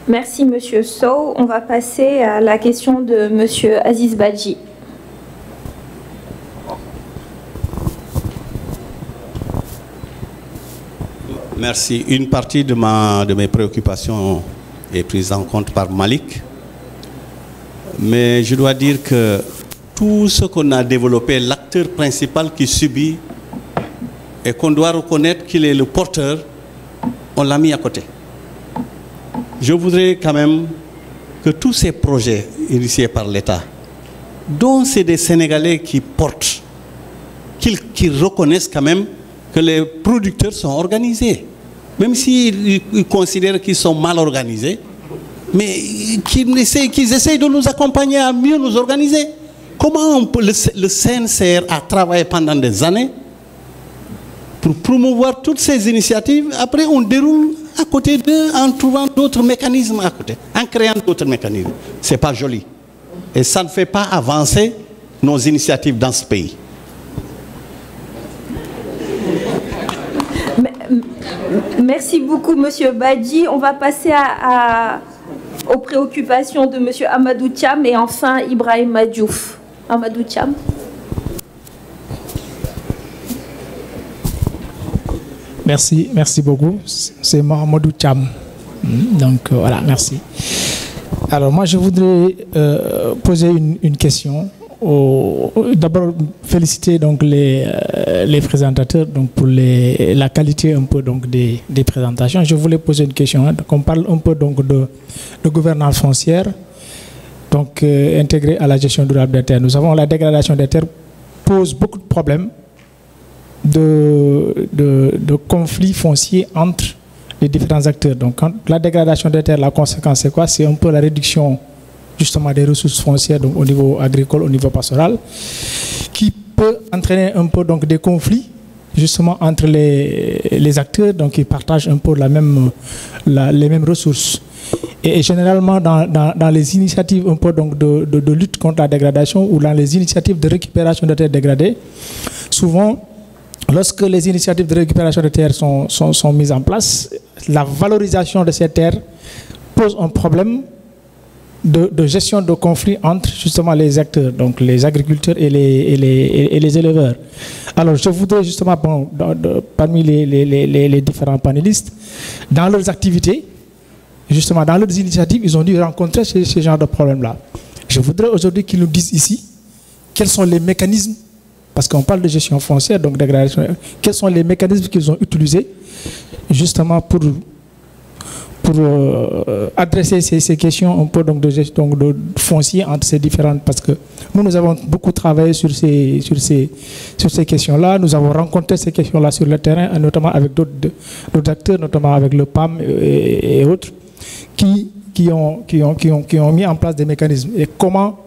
Merci, Monsieur Sow. On va passer à la question de Monsieur Aziz Badji. Merci. Une partie de mes préoccupations est prise en compte par Malik. Mais je dois dire que tout ce qu'on a développé, l'acteur principal qui subit et qu'on doit reconnaître qu'il est le porteur, on l'a mis à côté. Je voudrais quand même que tous ces projets initiés par l'État, dont c'est des Sénégalais qui portent, qu'ils reconnaissent quand même que les producteurs sont organisés. Même s'ils considèrent qu'ils sont mal organisés, mais qu'ils essayent de nous accompagner à mieux nous organiser. Comment le CNCR a travaillé pendant des années pour promouvoir toutes ces initiatives, après on déroule à côté d'eux en trouvant d'autres mécanismes à côté, en créant d'autres mécanismes. Ce n'est pas joli. Et ça ne fait pas avancer nos initiatives dans ce pays. Merci beaucoup, Monsieur Badji. On va passer aux préoccupations de Monsieur Amadou Thiam et enfin Ibrahim Diouf. Amadou Thiam. Merci beaucoup. C'est Mohamedou Thiam. Donc voilà, merci. Alors moi je voudrais poser une question. D'abord féliciter donc les présentateurs donc pour la qualité un peu donc des présentations. Je voulais poser une question. On parle un peu donc de gouvernance foncière, donc intégrée à la gestion durable des terres. Nous savons que la dégradation des terres pose beaucoup de problèmes de conflits fonciers entre les différents acteurs. Donc quand la dégradation des terres, la conséquence c'est quoi? C'est un peu la réduction justement des ressources foncières donc, au niveau agricole, au niveau pastoral, qui peut entraîner un peu donc, des conflits justement entre les acteurs donc, qui partagent un peu les mêmes ressources. Et généralement, dans les initiatives un peu donc, de lutte contre la dégradation ou dans les initiatives de récupération de terres dégradées, souvent, lorsque les initiatives de récupération de terres sont mises en place, la valorisation de ces terres pose un problème de gestion de conflits entre justement les acteurs, donc les agriculteurs et les éleveurs. Alors je voudrais justement, parmi les différents panélistes, dans leurs activités, justement dans leurs initiatives, ils ont dû rencontrer ce genre de problème-là. Je voudrais aujourd'hui qu'ils nous disent ici quels sont les mécanismes, parce qu'on parle de gestion foncière, donc dégradation, quels sont les mécanismes qu'ils ont utilisés justement pour adresser ces questions un peu donc de gestion de foncier entre ces différentes, parce que nous avons beaucoup travaillé sur ces questions-là, nous avons rencontré ces questions-là sur le terrain, notamment avec d'autres acteurs, notamment avec le PAM et autres, qui ont mis en place des mécanismes. Et comment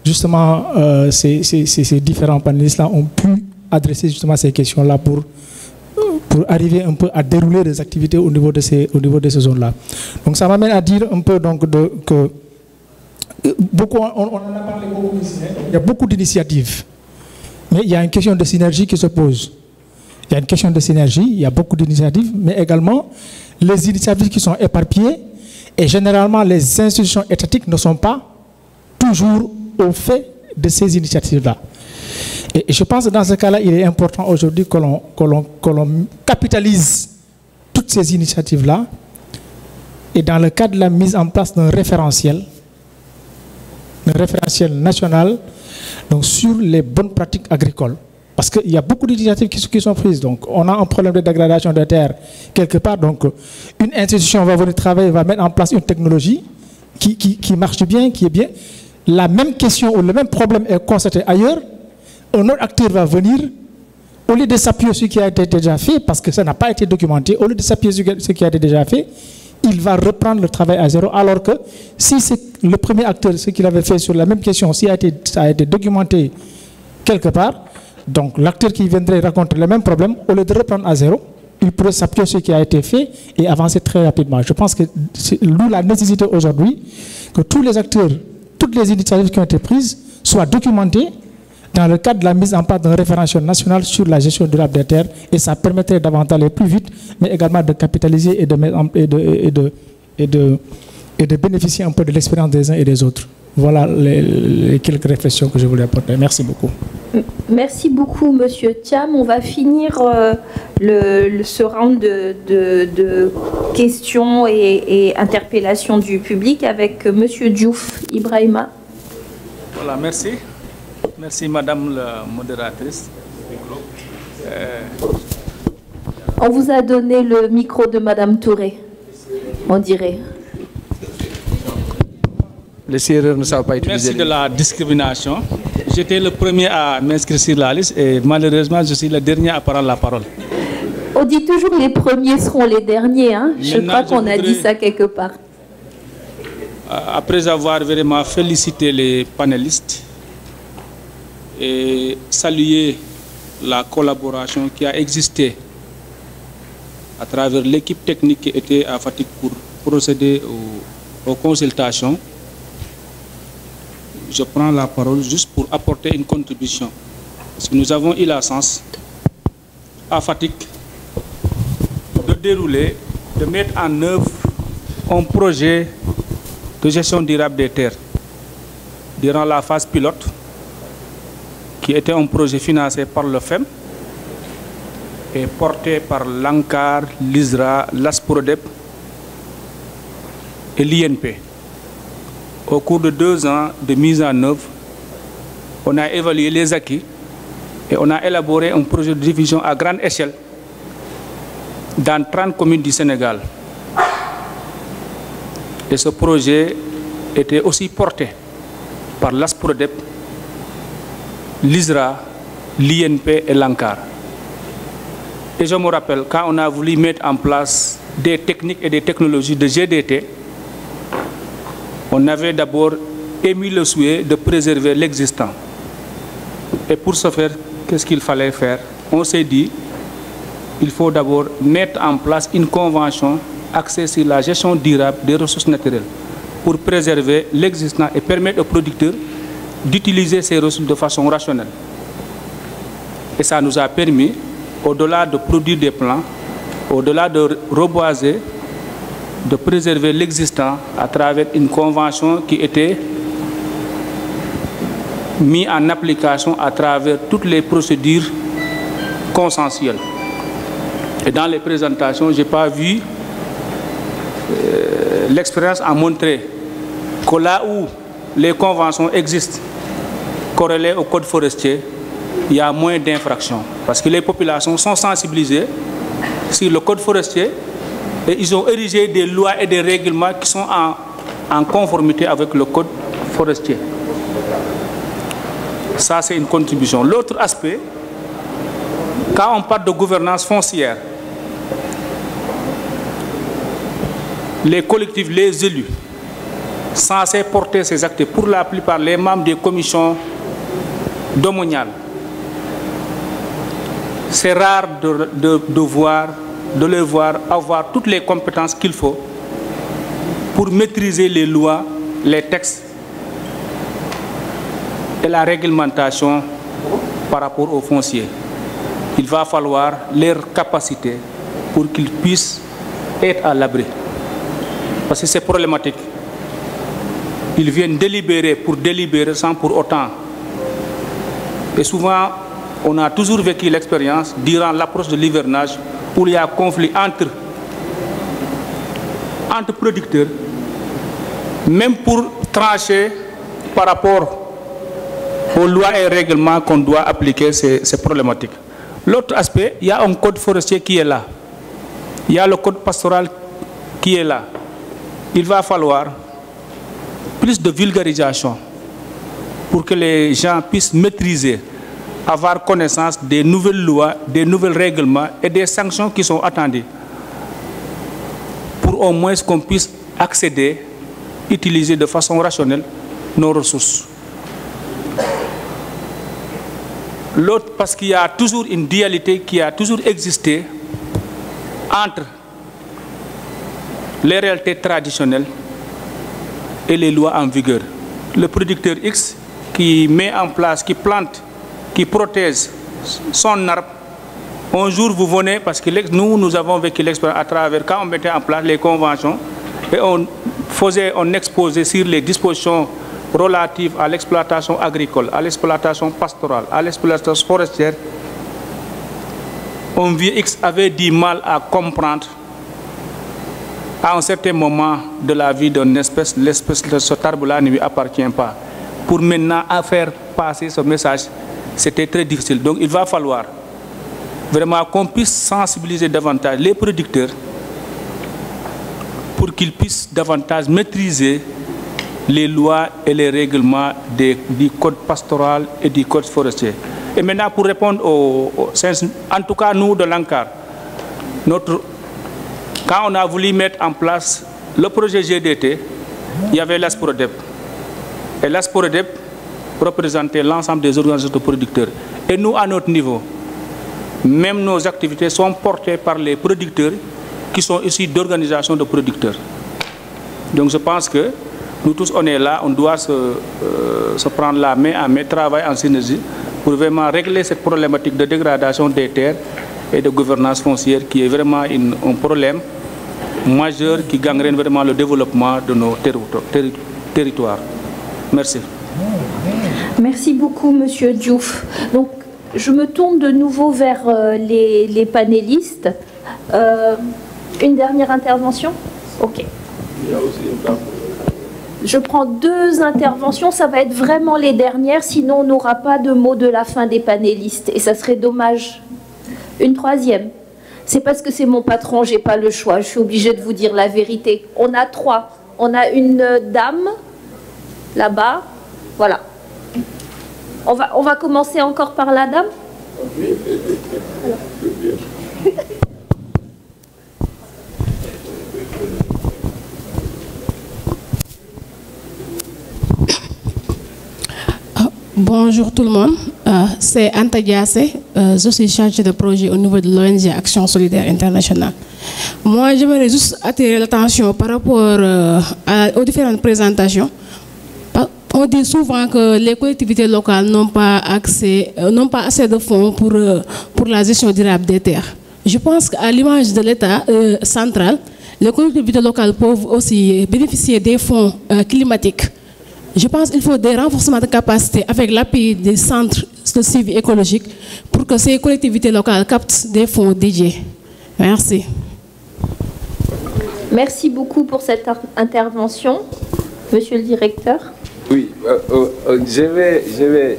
justement ces différents panélistes-là ont pu adresser justement ces questions-là pour arriver un peu à dérouler des activités au niveau de ces zones-là. Donc ça m'amène à dire un peu donc que beaucoup, on en a parlé beaucoup ici, il y a beaucoup d'initiatives, mais il y a une question de synergie qui se pose. Il y a une question de synergie, il y a beaucoup d'initiatives, mais également les initiatives qui sont éparpillées, et généralement les institutions étatiques ne sont pas toujours au fait de ces initiatives-là. Et je pense que dans ce cas-là, il est important aujourd'hui que l'on capitalise toutes ces initiatives-là et dans le cadre de la mise en place d'un référentiel national donc sur les bonnes pratiques agricoles. Parce qu'il y a beaucoup d'initiatives qui sont prises. Donc on a un problème de dégradation de terre quelque part. Donc une institution va venir travailler, va mettre en place une technologie qui marche bien, qui est bien. La même question ou le même problème est constaté ailleurs. Un autre acteur va venir, au lieu de s'appuyer sur ce qui a été déjà fait, parce que ça n'a pas été documenté, au lieu de s'appuyer sur ce qui a été déjà fait, il va reprendre le travail à zéro, alors que si c'est le premier acteur, ce qu'il avait fait sur la même question, si ça a été documenté quelque part, donc l'acteur qui viendrait raconter le même problème, au lieu de reprendre à zéro, il pourrait s'appuyer sur ce qui a été fait et avancer très rapidement. Je pense que c'est la nécessité aujourd'hui que tous les acteurs, toutes les initiatives qui ont été prises soient documentées dans le cadre de la mise en place d'un référentiel national sur la gestion durable des terres, et ça permettrait d'avancer aller plus vite, mais également de capitaliser et de bénéficier un peu de l'expérience des uns et des autres. Voilà les quelques réflexions que je voulais apporter. Merci beaucoup. Merci beaucoup, Monsieur Thiam. On va finir ce round de questions et interpellations du public avec Monsieur Diouf Ibrahima. Voilà, merci. Merci, Madame la modératrice. On vous a donné le micro de Madame Touré, on dirait. Les Sérères ne savent pas utiliser. Merci de la discrimination. J'étais le premier à m'inscrire sur la liste et malheureusement, je suis le dernier à prendre la parole. On dit toujours que les premiers seront les derniers. Hein? Je crois qu'on a dit ça quelque part. Après avoir vraiment félicité les panélistes et saluer la collaboration qui a existé à travers l'équipe technique qui était à Fatick pour procéder aux consultations, je prends la parole juste pour apporter une contribution. Parce que nous avons eu la chance à Fatick de dérouler, de mettre en œuvre un projet de gestion durable des terres durant la phase pilote, qui était un projet financé par le FEM et porté par l'ANCAR, l'ISRA, l'ASPRODEP et l'INP. Au cours de 2 ans de mise en œuvre, on a évalué les acquis et on a élaboré un projet de division à grande échelle dans 30 communes du Sénégal. Et ce projet était aussi porté par l'ASPRODEP, l'ISRA, l'INP et l'ANCAR. Et je me rappelle, quand on a voulu mettre en place des techniques et des technologies de GDT, on avait d'abord émis le souhait de préserver l'existant. Et pour ce faire, qu'est-ce qu'il fallait faire? On s'est dit, il faut d'abord mettre en place une convention axée sur la gestion durable des ressources naturelles pour préserver l'existant et permettre aux producteurs d'utiliser ces ressources de façon rationnelle. Et ça nous a permis, au-delà de produire des plants, au-delà de reboiser, de préserver l'existant à travers une convention qui était mise en application à travers toutes les procédures consensuelles. Et dans les présentations, je n'ai pas vu, l'expérience a montré que là où les conventions existent, corrélées au code forestier, il y a moins d'infractions. Parce que les populations sont sensibilisées sur le code forestier et ils ont érigé des lois et des règlements qui sont en conformité avec le code forestier. Ça, c'est une contribution. L'autre aspect, quand on parle de gouvernance foncière, les collectifs, les élus, censés porter ces actes, pour la plupart les membres des commissions domaniales, c'est rare de les voir avoir toutes les compétences qu'il faut pour maîtriser les lois, les textes et la réglementation par rapport aux fonciers. Il va falloir leur capacité pour qu'ils puissent être à l'abri. Parce que c'est problématique. Ils viennent délibérer pour délibérer sans pour autant. Et souvent, on a toujours vécu l'expérience durant l'approche de l'hivernage où il y a conflit entre producteurs, même pour trancher par rapport aux lois et règlements qu'on doit appliquer, c'est problématique. L'autre aspect, il y a un code forestier qui est là. Il y a le code pastoral qui est là. Il va falloir plus de vulgarisation pour que les gens puissent maîtriser, avoir connaissance des nouvelles lois, des nouveaux règlements et des sanctions qui sont attendues pour au moins qu'on puisse accéder, utiliser de façon rationnelle nos ressources. L'autre, parce qu'il y a toujours une dualité qui a toujours existé entre les réalités traditionnelles et les lois en vigueur. Le producteur X qui met en place, qui plante, qui protège son arbre, un jour vous venez, parce que nous avons vécu l'expérience à travers, quand on mettait en place les conventions, et on exposait sur les dispositions relatives à l'exploitation agricole, à l'exploitation pastorale, à l'exploitation forestière, un vieux X avait du mal à comprendre à un certain moment de la vie d'une espèce, l'espèce de cet arbre-là ne lui appartient pas. Pour maintenant faire passer ce message, c'était très difficile. Donc il va falloir vraiment qu'on puisse sensibiliser davantage les producteurs pour qu'ils puissent davantage maîtriser les lois et les règlements du code pastoral et du code forestier. Et maintenant, pour répondre en tout cas nous de l'ANCAR, quand on a voulu mettre en place le projet GDT, il y avait l'ASPRODEP. Et l'ASPRODEP représentait l'ensemble des organisations de producteurs. Et nous, à notre niveau, même nos activités sont portées par les producteurs qui sont issus d'organisations de producteurs. Donc je pense que nous tous, on est là, on doit se prendre la main à main, travailler en synergie pour vraiment régler cette problématique de dégradation des terres et de gouvernance foncière qui est vraiment un problème majeur qui gangrène vraiment le développement de nos territoires. Merci. Merci beaucoup, Monsieur Diouf. Donc, je me tourne de nouveau vers les panélistes. Une dernière intervention? Ok. Je prends 2 interventions, ça va être vraiment les dernières, sinon on n'aura pas de mot de la fin des panélistes. Et ça serait dommage. Une 3e. C'est parce que c'est mon patron, j'ai pas le choix. Je suis obligée de vous dire la vérité. On a 3. On a une dame, là-bas. Voilà. On va commencer encore par la dame. Alors. Bonjour tout le monde, c'est Anta Diassé, je suis chargée de projet au niveau de l'ONG Action Solidaire Internationale. Moi, j'aimerais juste attirer l'attention par rapport aux différentes présentations. On dit souvent que les collectivités locales n'ont pas assez de fonds pour la gestion durable des terres. Je pense qu'à l'image de l'État central, les collectivités locales peuvent aussi bénéficier des fonds climatiques. Je pense qu'il faut des renforcements de capacité avec l'appui des centres de suivi écologique pour que ces collectivités locales captent des fonds dédiés. Merci. Merci beaucoup pour cette intervention, Monsieur le Directeur. Oui, je vais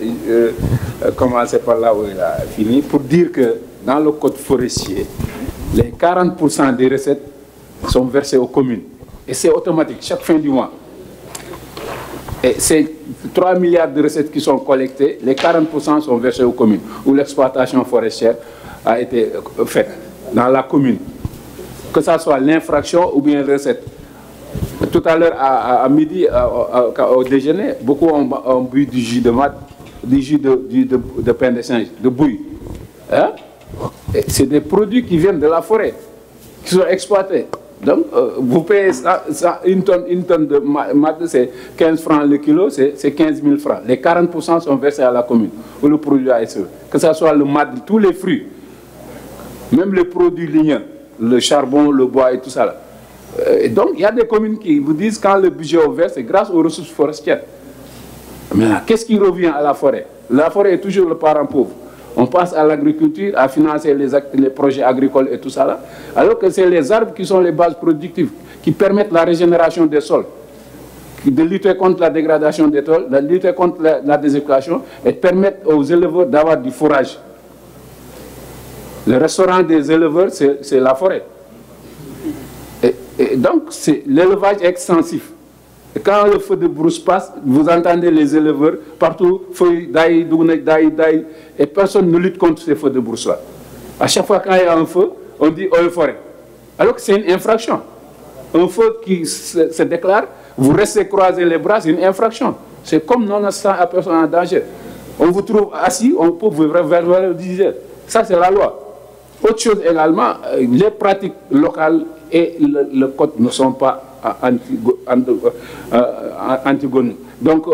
commencer par là où il a fini pour dire que dans le code forestier, les 40% des recettes sont versées aux communes. Et c'est automatique, chaque fin du mois. Et c'est 3 milliards de recettes qui sont collectées, les 40% sont versés aux communes, où l'exploitation forestière a été faite dans la commune. Que ce soit l'infraction ou bien les recettes. Tout à l'heure, à midi, au déjeuner, beaucoup ont bu du jus de mat, du jus de pain de singe, de bouille. Hein? C'est des produits qui viennent de la forêt, qui sont exploités. Donc, vous payez une tonne de mat, c'est 15 francs le kilo, c'est 15 000 francs. Les 40% sont versés à la commune, où le produit ASE. Que ce soit le mat, tous les fruits, même les produits ligneux, le charbon, le bois et tout ça. Et donc, il y a des communes qui vous disent que quand le budget est ouvert, c'est grâce aux ressources forestières. Mais qu'est-ce qui revient à la forêt? La forêt est toujours le parent pauvre. On passe à l'agriculture, à financer les projets agricoles et tout ça là, alors que c'est les arbres qui sont les bases productives, qui permettent la régénération des sols, de lutter contre la dégradation des sols, de lutter contre la déséquation et permettent aux éleveurs d'avoir du fourrage. Le restaurant des éleveurs, c'est la forêt. Et donc, c'est l'élevage extensif. Et quand le feu de brousse passe, vous entendez les éleveurs partout, feu d'ail, d'ail, et personne ne lutte contre ces feux de brousse-là. À chaque fois quand il y a un feu, on dit « forêt ». Alors que c'est une infraction. Un feu qui se déclare, vous restez croiser les bras, c'est une infraction. C'est comme non-assistant à personne en danger. On vous trouve assis, on peut vous vers le 10 heures. Ça, c'est la loi. Autre chose également, les pratiques locales et le code ne sont pas antigones. Donc,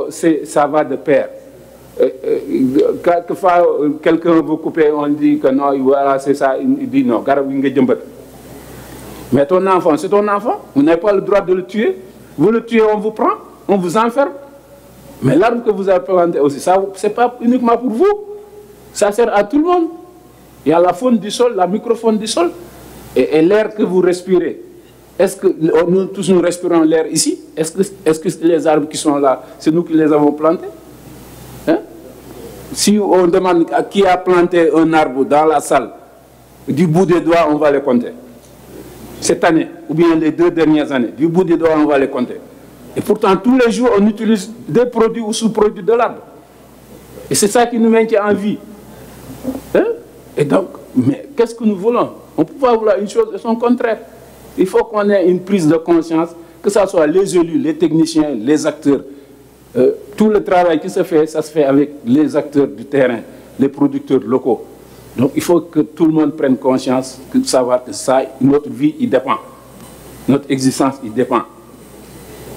ça va de pair. Quelquefois, quelqu'un veut couper, on dit que non, voilà, c'est ça, il dit non, mais ton enfant, c'est ton enfant, vous n'avez pas le droit de le tuer. Vous le tuez, on vous prend, on vous enferme. Mais l'arbre que vous avez planté aussi, ce n'est pas uniquement pour vous, ça sert à tout le monde. Il y a la faune du sol, la microfaune du sol, et l'air que vous respirez. Est-ce que nous tous nous respirons l'air ici? Est-ce que les arbres qui sont là, c'est nous qui les avons plantés? Hein? Si on demande à qui a planté un arbre dans la salle, du bout des doigts, on va les compter. Cette année, ou bien les 2 dernières années, du bout des doigts, on va les compter. Et pourtant, tous les jours, on utilise des produits ou sous-produits de l'arbre. Et c'est ça qui nous maintient en vie. Hein? Et donc, mais qu'est-ce que nous voulons? On ne peut pas vouloir une chose et son contraire. Il faut qu'on ait une prise de conscience, que ce soit les élus, les techniciens, les acteurs. Tout le travail qui se fait, ça se fait avec les acteurs du terrain, les producteurs locaux. Donc il faut que tout le monde prenne conscience, de savoir que ça, notre vie, il dépend. Notre existence, il dépend.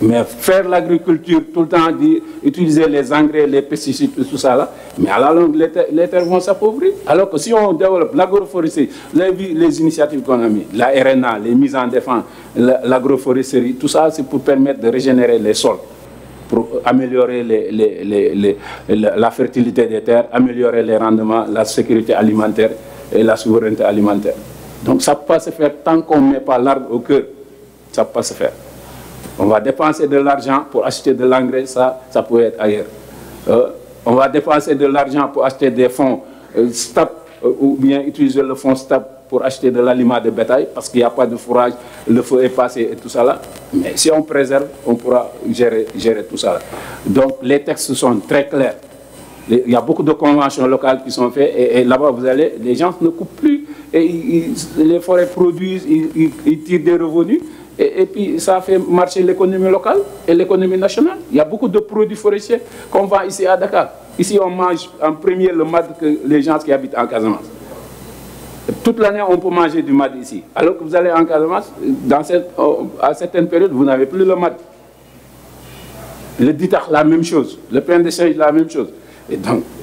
Mais faire l'agriculture tout le temps, utiliser les engrais, les pesticides, tout ça là, mais à la longue, les terres vont s'appauvrir. Alors que si on développe l'agroforesterie, les initiatives qu'on a mises, la RNA, les mises en défense, l'agroforesterie, tout ça, c'est pour permettre de régénérer les sols, pour améliorer la fertilité des terres, améliorer les rendements, la sécurité alimentaire et la souveraineté alimentaire. Donc ça ne peut pas se faire tant qu'on ne met pas l'arbre au cœur. Ça ne peut pas se faire. On va dépenser de l'argent pour acheter de l'engrais, ça peut être ailleurs. On va dépenser de l'argent pour acheter des fonds STAP ou bien utiliser le fonds STAP pour acheter de l'aliment de bétail parce qu'il n'y a pas de fourrage, le feu est passé et tout ça là. Mais si on préserve, on pourra gérer tout ça là. Donc les textes sont très clairs. Il y a beaucoup de conventions locales qui sont faites et là-bas, vous allez, les gens ne coupent plus et les forêts produisent, ils tirent des revenus. Et puis, ça fait marcher l'économie locale et l'économie nationale. Il y a beaucoup de produits forestiers qu'on vend ici à Dakar. Ici, on mange en premier le mad que les gens qui habitent en Casamance. Toute l'année, on peut manger du mad ici. Alors que vous allez en Casamance, à certaines périodes, vous n'avez plus le mad. Le ditar, la même chose. Le pain de singe, la même chose.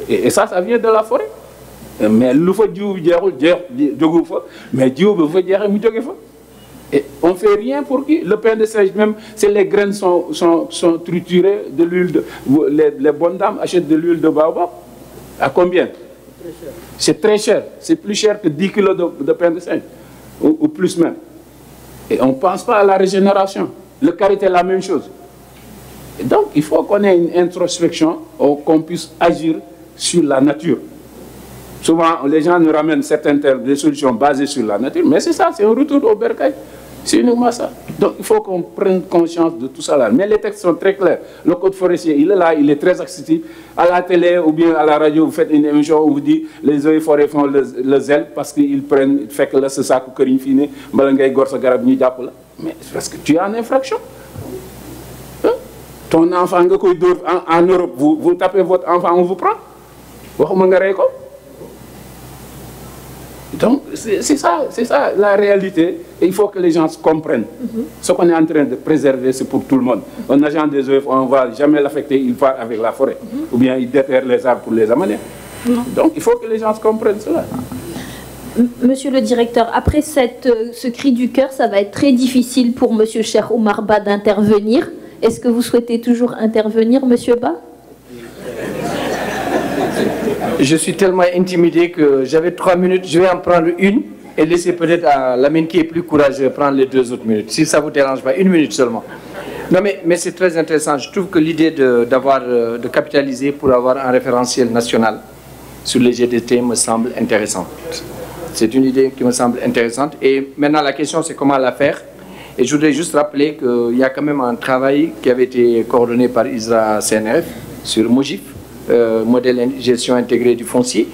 Et ça vient de la forêt. Mais le faut mais et on ne fait rien pour qui. Le pain de singe, même si les graines sont triturées de l'huile, les bonnes dames achètent de l'huile de baobab. À combien? C'est très cher. C'est plus cher que 10 kilos de pain de singe, ou plus même. Et on ne pense pas à la régénération. Le karité est la même chose. Et donc, il faut qu'on ait une introspection, qu'on puisse agir sur la nature. Souvent, les gens nous ramènent certaines des solutions basées sur la nature, mais c'est ça, c'est un retour au bercail. C'est uniquement ça. Donc, il faut qu'on prenne conscience de tout ça là. Mais les textes sont très clairs. Le code forestier, il est là, il est très accessible. À la télé ou bien à la radio, vous faites une émission où vous dites les eaux et forêts font le zèle parce qu'ils prennent, fait que là, c'est ça que fini, mais parce que tu es en infraction. Hein? Ton enfant, en Europe, vous tapez votre enfant, on vous prend. Donc, c'est ça la réalité. Et il faut que les gens comprennent. Ce qu'on est en train de préserver, c'est pour tout le monde. Un agent des OF, on ne va jamais l'affecter, il part avec la forêt. Ou bien il déterre les arbres pour les amener. Donc, il faut que les gens comprennent cela. Monsieur le directeur, après ce cri du cœur, ça va être très difficile pour Monsieur Cheikh Oumar Ba d'intervenir. Est-ce que vous souhaitez toujours intervenir, Monsieur Ba? Je suis tellement intimidé que j'avais 3 minutes, je vais en prendre une et laisser peut-être à Lamine qui est plus courageux prendre les 2 autres minutes, si ça ne vous dérange pas, 1 minute seulement. Non mais c'est très intéressant, je trouve que l'idée de capitaliser pour avoir un référentiel national sur les GDT me semble intéressante. C'est une idée qui me semble intéressante et maintenant la question c'est comment la faire. Et je voudrais juste rappeler qu'il y a quand même un travail qui avait été coordonné par ISRA CNRF sur MOGIF, modèle gestion intégrée du foncier.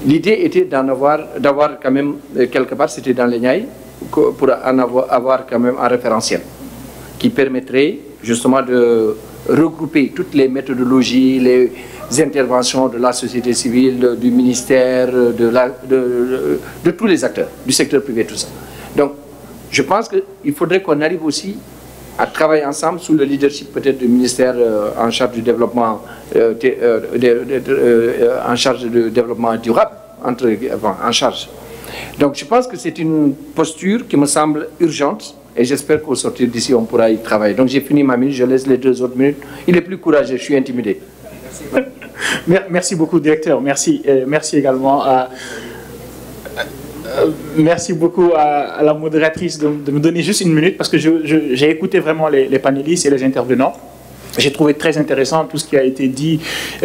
L'idée était d'avoir quand même, quelque part, c'était dans les Niayes, pour en avoir quand même un référentiel qui permettrait justement de regrouper toutes les méthodologies, les interventions de la société civile, du ministère, de tous les acteurs, du secteur privé, tout ça. Donc, je pense qu'il faudrait qu'on arrive aussi à travailler ensemble sous le leadership peut-être du ministère en charge du développement, en charge du développement durable, en charge. Donc je pense que c'est une posture qui me semble urgente et j'espère qu'au sortir d'ici on pourra y travailler. Donc j'ai fini ma minute, je laisse les 2 autres minutes. Il est plus courageux, je suis intimidé. Merci beaucoup, directeur. Merci, merci également à... Merci beaucoup à la modératrice de me donner juste 1 minute parce que j'ai écouté vraiment les panélistes et les intervenants. J'ai trouvé très intéressant tout ce qui a été dit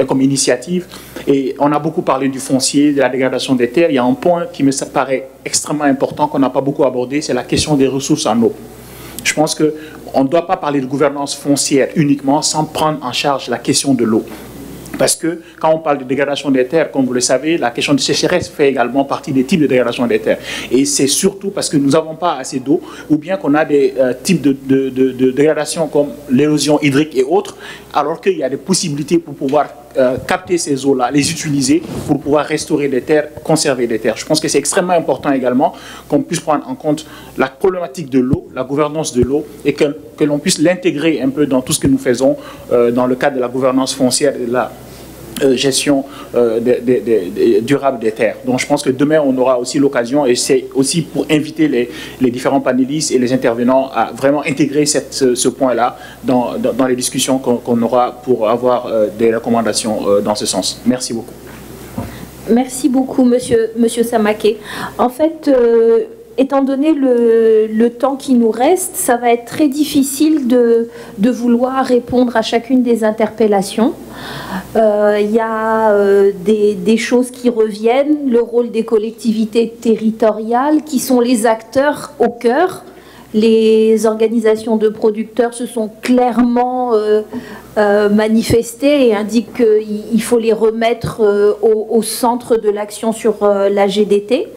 comme initiative. Et on a beaucoup parlé du foncier, de la dégradation des terres. Il y a un point qui me paraît extrêmement important qu'on n'a pas beaucoup abordé, c'est la question des ressources en eau. Je pense qu'on ne doit pas parler de gouvernance foncière uniquement sans prendre en charge la question de l'eau. Parce que quand on parle de dégradation des terres, comme vous le savez, la question de sécheresse fait également partie des types de dégradation des terres. Et c'est surtout parce que nous n'avons pas assez d'eau ou bien qu'on a des types de dégradation comme l'érosion hydrique et autres, alors qu'il y a des possibilités pour pouvoir capter ces eaux-là, les utiliser pour pouvoir restaurer des terres, conserver des terres. Je pense que c'est extrêmement important également qu'on puisse prendre en compte la problématique de l'eau, la gouvernance de l'eau et que l'on puisse l'intégrer un peu dans tout ce que nous faisons dans le cadre de la gouvernance foncière et de la gestion durable des terres. Donc je pense que demain on aura aussi l'occasion et c'est aussi pour inviter les différents panélistes et les intervenants à vraiment intégrer ce point-là dans les discussions qu'on aura pour avoir des recommandations dans ce sens. Merci beaucoup. Merci beaucoup, monsieur Samaké. En fait, étant donné le temps qui nous reste, ça va être très difficile de vouloir répondre à chacune des interpellations. Il y a des choses qui reviennent, le rôle des collectivités territoriales qui sont les acteurs au cœur. Les organisations de producteurs se sont clairement manifestées et indiquent qu'il faut les remettre au centre de l'action sur la GDT.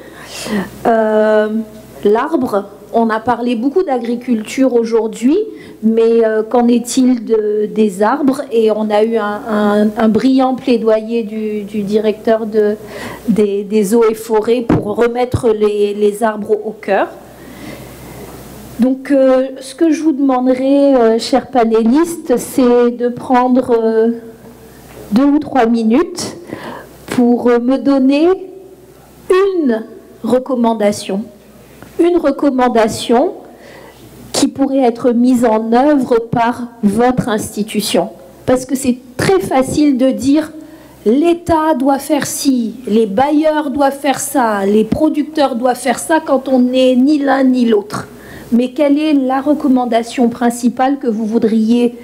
L'arbre on a parlé beaucoup d'agriculture aujourd'hui, mais qu'en est-il des arbres? Et on a eu un brillant plaidoyer du directeur des eaux et forêts pour remettre les arbres au cœur. Donc, ce que je vous demanderai, chers panélistes, c'est de prendre 2 ou 3 minutes pour me donner une recommandation qui pourrait être mise en œuvre par votre institution. Parce que c'est très facile de dire l'État doit faire ci, les bailleurs doivent faire ça, les producteurs doivent faire ça quand on n'est ni l'un ni l'autre. Mais quelle est la recommandation principale que vous voudriez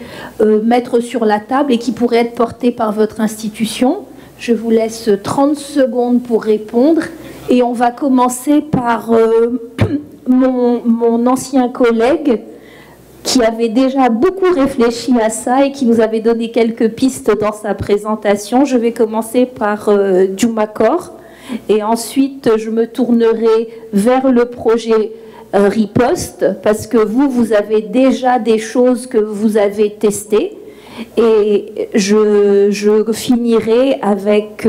mettre sur la table et qui pourrait être portée par votre institution? Je vous laisse 30 secondes pour répondre et on va commencer par mon ancien collègue qui avait déjà beaucoup réfléchi à ça et qui nous avait donné quelques pistes dans sa présentation. Je vais commencer par Djumakor et ensuite je me tournerai vers le projet Riposte, parce que vous avez déjà des choses que vous avez testées. Et je finirai avec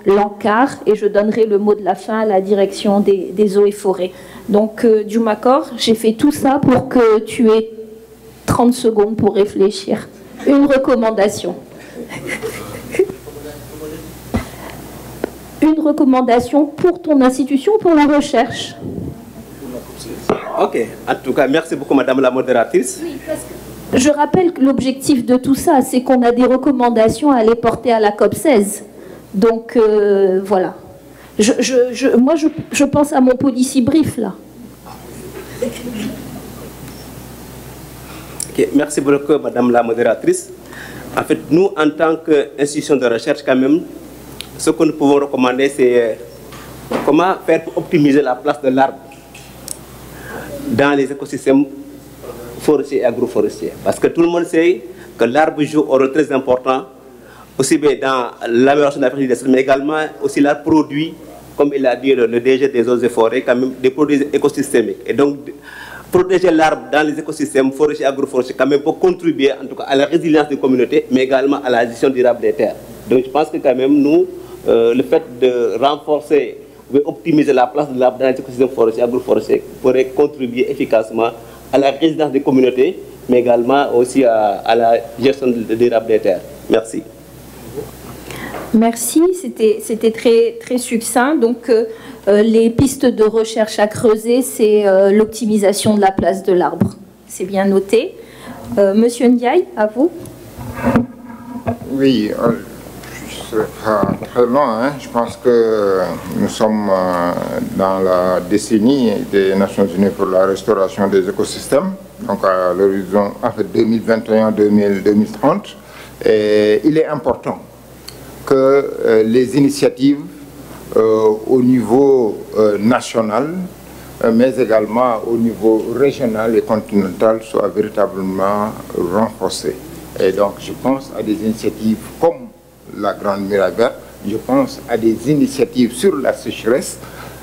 l'ANCAR et je donnerai le mot de la fin à la direction des eaux et forêts. Donc, Djumakor, j'ai fait tout ça pour que tu aies 30 secondes pour réfléchir. Une recommandation. Une recommandation pour ton institution, pour la recherche. Ok, en tout cas, merci beaucoup Madame la modératrice. Oui, parce que je rappelle que l'objectif de tout ça, c'est qu'on a des recommandations à aller porter à la COP16. Donc, voilà. Moi, je pense à mon policy brief, là. Okay, merci beaucoup Madame la modératrice. En fait, nous, en tant qu'institution de recherche, quand même, ce que nous pouvons recommander, c'est comment faire pour optimiser la place de l'arbre dans les écosystèmes forestiers et agroforestiers. Parce que tout le monde sait que l'arbre joue un rôle très important, aussi bien dans l'amélioration de la fertilité, mais également aussi l'arbre produit, comme il a dit le DG des eaux et forêts, quand même des produits écosystémiques. Et donc, protéger l'arbre dans les écosystèmes forestiers et agroforestiers, quand même, pour contribuer en tout cas à la résilience des communautés, mais également à la gestion durable des terres. Donc, je pense que quand même, nous, le fait de renforcer, de optimiser la place de l'arbre dans les écosystèmes forestiers et agroforestiers pourrait contribuer efficacement à la résilience des communautés, mais également aussi à la gestion durable des terres. Merci. Merci, c'était très, très succinct. Donc, les pistes de recherche à creuser, c'est l'optimisation de la place de l'arbre. C'est bien noté. Monsieur Ndiaye, à vous. Oui, je ne serai pas très loin. Hein. Je pense que nous sommes dans la décennie des Nations Unies pour la restauration des écosystèmes, donc à l'horizon 2021-2030. Et il est important que les initiatives au niveau national, mais également au niveau régional et continental soient véritablement renforcées. Et donc je pense à des initiatives comme la Grande Muraille Verte, je pense à des initiatives sur la sécheresse,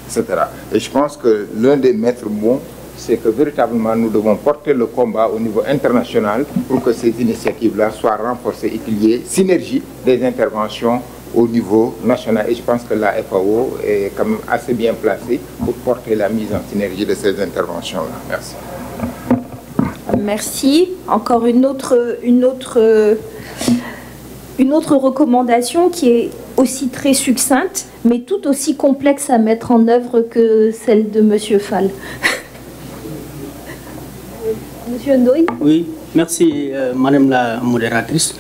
etc. Et je pense que l'un des maîtres mots, c'est que véritablement nous devons porter le combat au niveau international pour que ces initiatives-là soient renforcées et qu'il y ait synergie des interventions au niveau national. Et je pense que la FAO est quand même assez bien placée pour porter la mise en synergie de ces interventions-là. Merci. Merci. Encore une autre recommandation qui est aussi très succincte, mais tout aussi complexe à mettre en œuvre que celle de Monsieur Fall. Monsieur Ndoye. Oui, merci Madame la modératrice.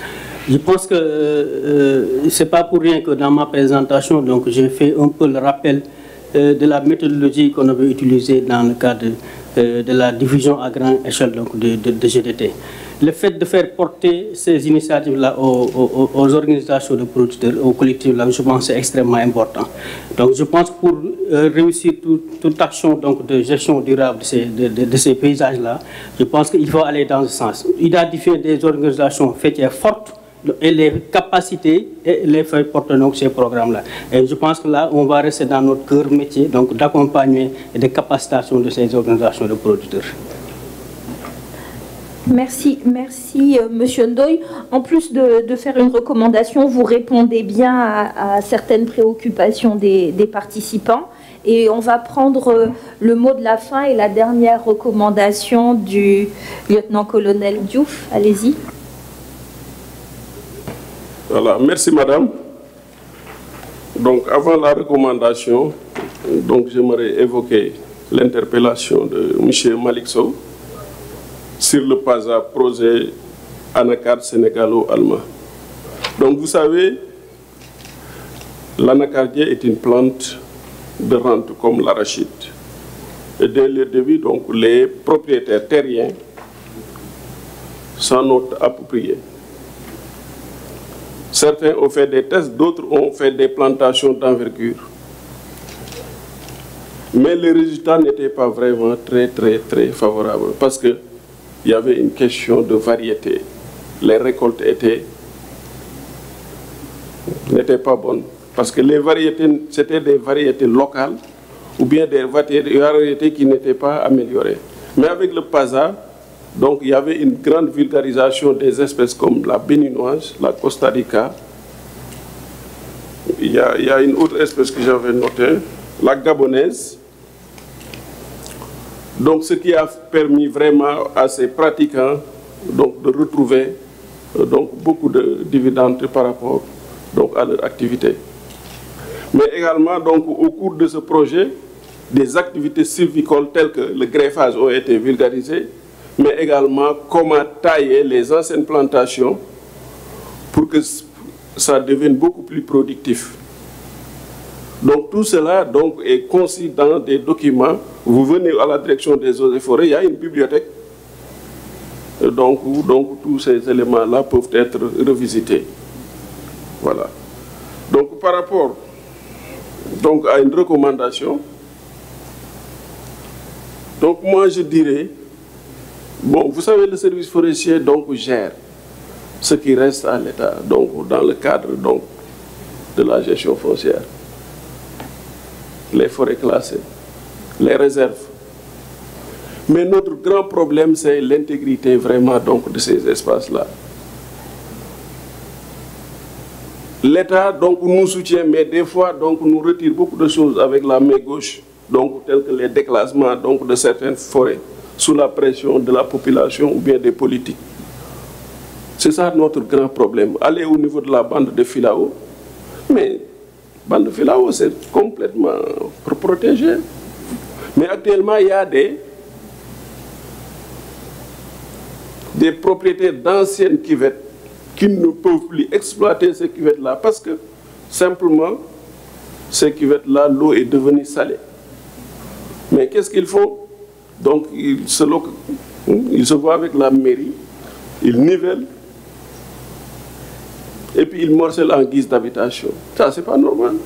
Je pense que ce n'est pas pour rien que dans ma présentation, donc j'ai fait un peu le rappel de la méthodologie qu'on avait utilisée dans le cadre de la diffusion à grande échelle donc, de GDT. Le fait de faire porter ces initiatives-là aux organisations de producteurs, aux collectivités, je pense que c'est extrêmement important. Donc je pense que pour réussir toute action donc, de gestion durable de ces paysages-là, je pense qu'il faut aller dans ce sens. Identifier des organisations fêtières fortes et les capacités et les feuilles portent donc ces programmes-là. Et je pense que là, on va rester dans notre cœur métier, donc d'accompagner et de capacitation de ces organisations de producteurs. Merci, Monsieur Ndoye. En plus de faire une recommandation, vous répondez bien à certaines préoccupations des participants. Et on va prendre le mot de la fin et la dernière recommandation du lieutenant-colonel Diouf. Allez-y. Voilà, merci Madame. Donc avant la recommandation, j'aimerais évoquer l'interpellation de M. Malick Sow sur le PASA, projet anacarde sénégalo-allemand. Donc vous savez, l'anacardier est une plante de rente comme l'arachide. Et dès le début, donc, les propriétaires terriens s'en ont approprié. Certains ont fait des tests, d'autres ont fait des plantations d'envergure. Mais les résultats n'étaient pas vraiment très favorables parce qu'il y avait une question de variété. Les récoltes n'étaient pas bonnes. Parce que les variétés, c'était des variétés locales ou bien des variétés qui n'étaient pas améliorées. Mais avec le PASA, donc il y avait une grande vulgarisation des espèces comme la béninoise, la Costa Rica. Il y a une autre espèce que j'avais notée, la gabonaise. Donc ce qui a permis vraiment à ces pratiquants donc, de retrouver beaucoup de dividendes par rapport à leur activité. Mais également, donc, au cours de ce projet, des activités sylvicoles telles que le greffage ont été vulgarisées, mais également comment tailler les anciennes plantations pour que ça devienne beaucoup plus productif. Donc tout cela donc, est concis dans des documents. Vous venez à la direction des eaux et forêts, il y a une bibliothèque. Donc tous ces éléments-là peuvent être revisités. Voilà. Donc par rapport à une recommandation, donc moi je dirais, bon, vous savez, le service forestier donc gère ce qui reste à l'État, donc dans le cadre donc, de la gestion foncière, les forêts classées, les réserves. Mais notre grand problème, c'est l'intégrité vraiment donc, de ces espaces-là. L'État donc nous soutient, mais des fois donc nous retire beaucoup de choses avec la main gauche, donc tels que les déclassements donc de certaines forêts sous la pression de la population ou bien des politiques. C'est ça notre grand problème. Aller au niveau de la bande de Filao, mais la bande de Filao c'est complètement protégé. Mais actuellement il y a des propriétaires d'anciennes cuvettes qui ne peuvent plus exploiter ces cuvettes-là parce que, simplement, ces cuvettes-là, l'eau est devenue salée. Mais qu'est-ce qu'ils font? Donc, ils se voient avec la mairie, ils nivellent, et puis ils morcellent en guise d'habitation. Ça, c'est pas normal.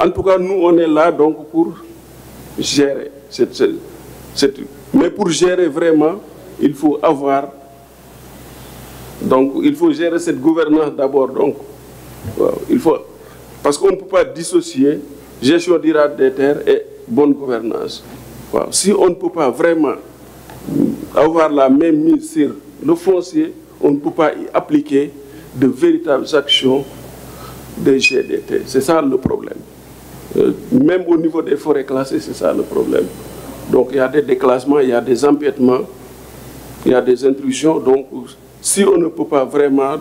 En tout cas, nous, on est là donc pour gérer mais pour gérer vraiment, il faut avoir... Donc, il faut gérer cette gouvernance d'abord. Donc, parce qu'on ne peut pas dissocier gestion durable des terres et bonne gouvernance. Si on ne peut pas vraiment avoir la même mise sur le foncier, on ne peut pas y appliquer de véritables actions de GDT. C'est ça le problème. Même au niveau des forêts classées, c'est ça le problème. Donc, il y a des déclassements, il y a des empiètements, il y a des intrusions. Donc, si on ne peut pas vraiment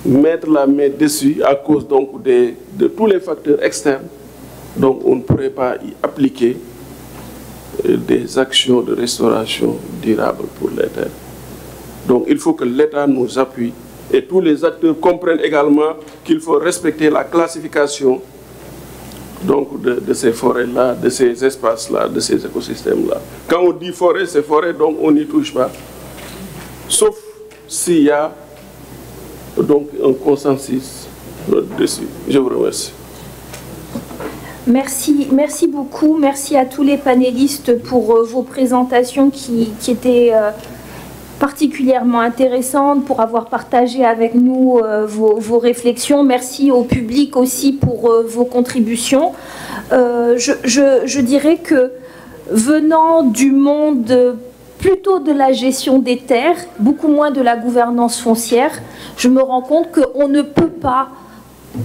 mettre la main dessus à cause donc, de tous les facteurs externes, donc on ne pourrait pas y appliquer des actions de restauration durable pour les terres. Donc il faut que l'État nous appuie et tous les acteurs comprennent également qu'il faut respecter la classification donc, de ces forêts-là, de ces espaces-là, de ces écosystèmes-là. Quand on dit forêt, c'est forêt, donc on n'y touche pas. Sauf s'il y a donc un consensus dessus. Je vous remercie. Merci beaucoup. Merci à tous les panélistes pour vos présentations qui étaient particulièrement intéressante, pour avoir partagé avec nous vos réflexions. Merci au public aussi pour vos contributions. Je dirais que venant du monde plutôt de la gestion des terres, beaucoup moins de la gouvernance foncière, je me rends compte qu'on ne peut pas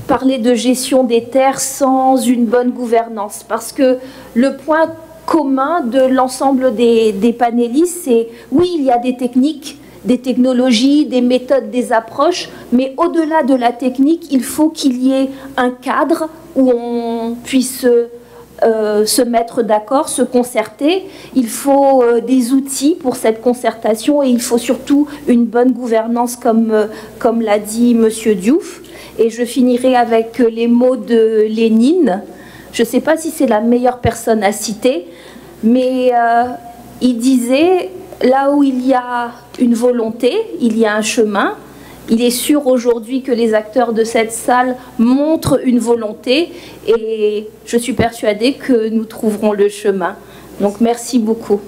parler de gestion des terres sans une bonne gouvernance. Parce que le point commun de l'ensemble des panélistes, c'est oui, il y a des techniques, des technologies, des méthodes, des approches, mais au-delà de la technique, il faut qu'il y ait un cadre où on puisse se mettre d'accord, se concerter. Il faut des outils pour cette concertation et il faut surtout une bonne gouvernance comme l'a dit M. Diouf. Et je finirai avec les mots de Lénine. Je ne sais pas si c'est la meilleure personne à citer, mais il disait, là où il y a une volonté, il y a un chemin. Il est sûr aujourd'hui que les acteurs de cette salle montrent une volonté et je suis persuadée que nous trouverons le chemin. Donc merci beaucoup.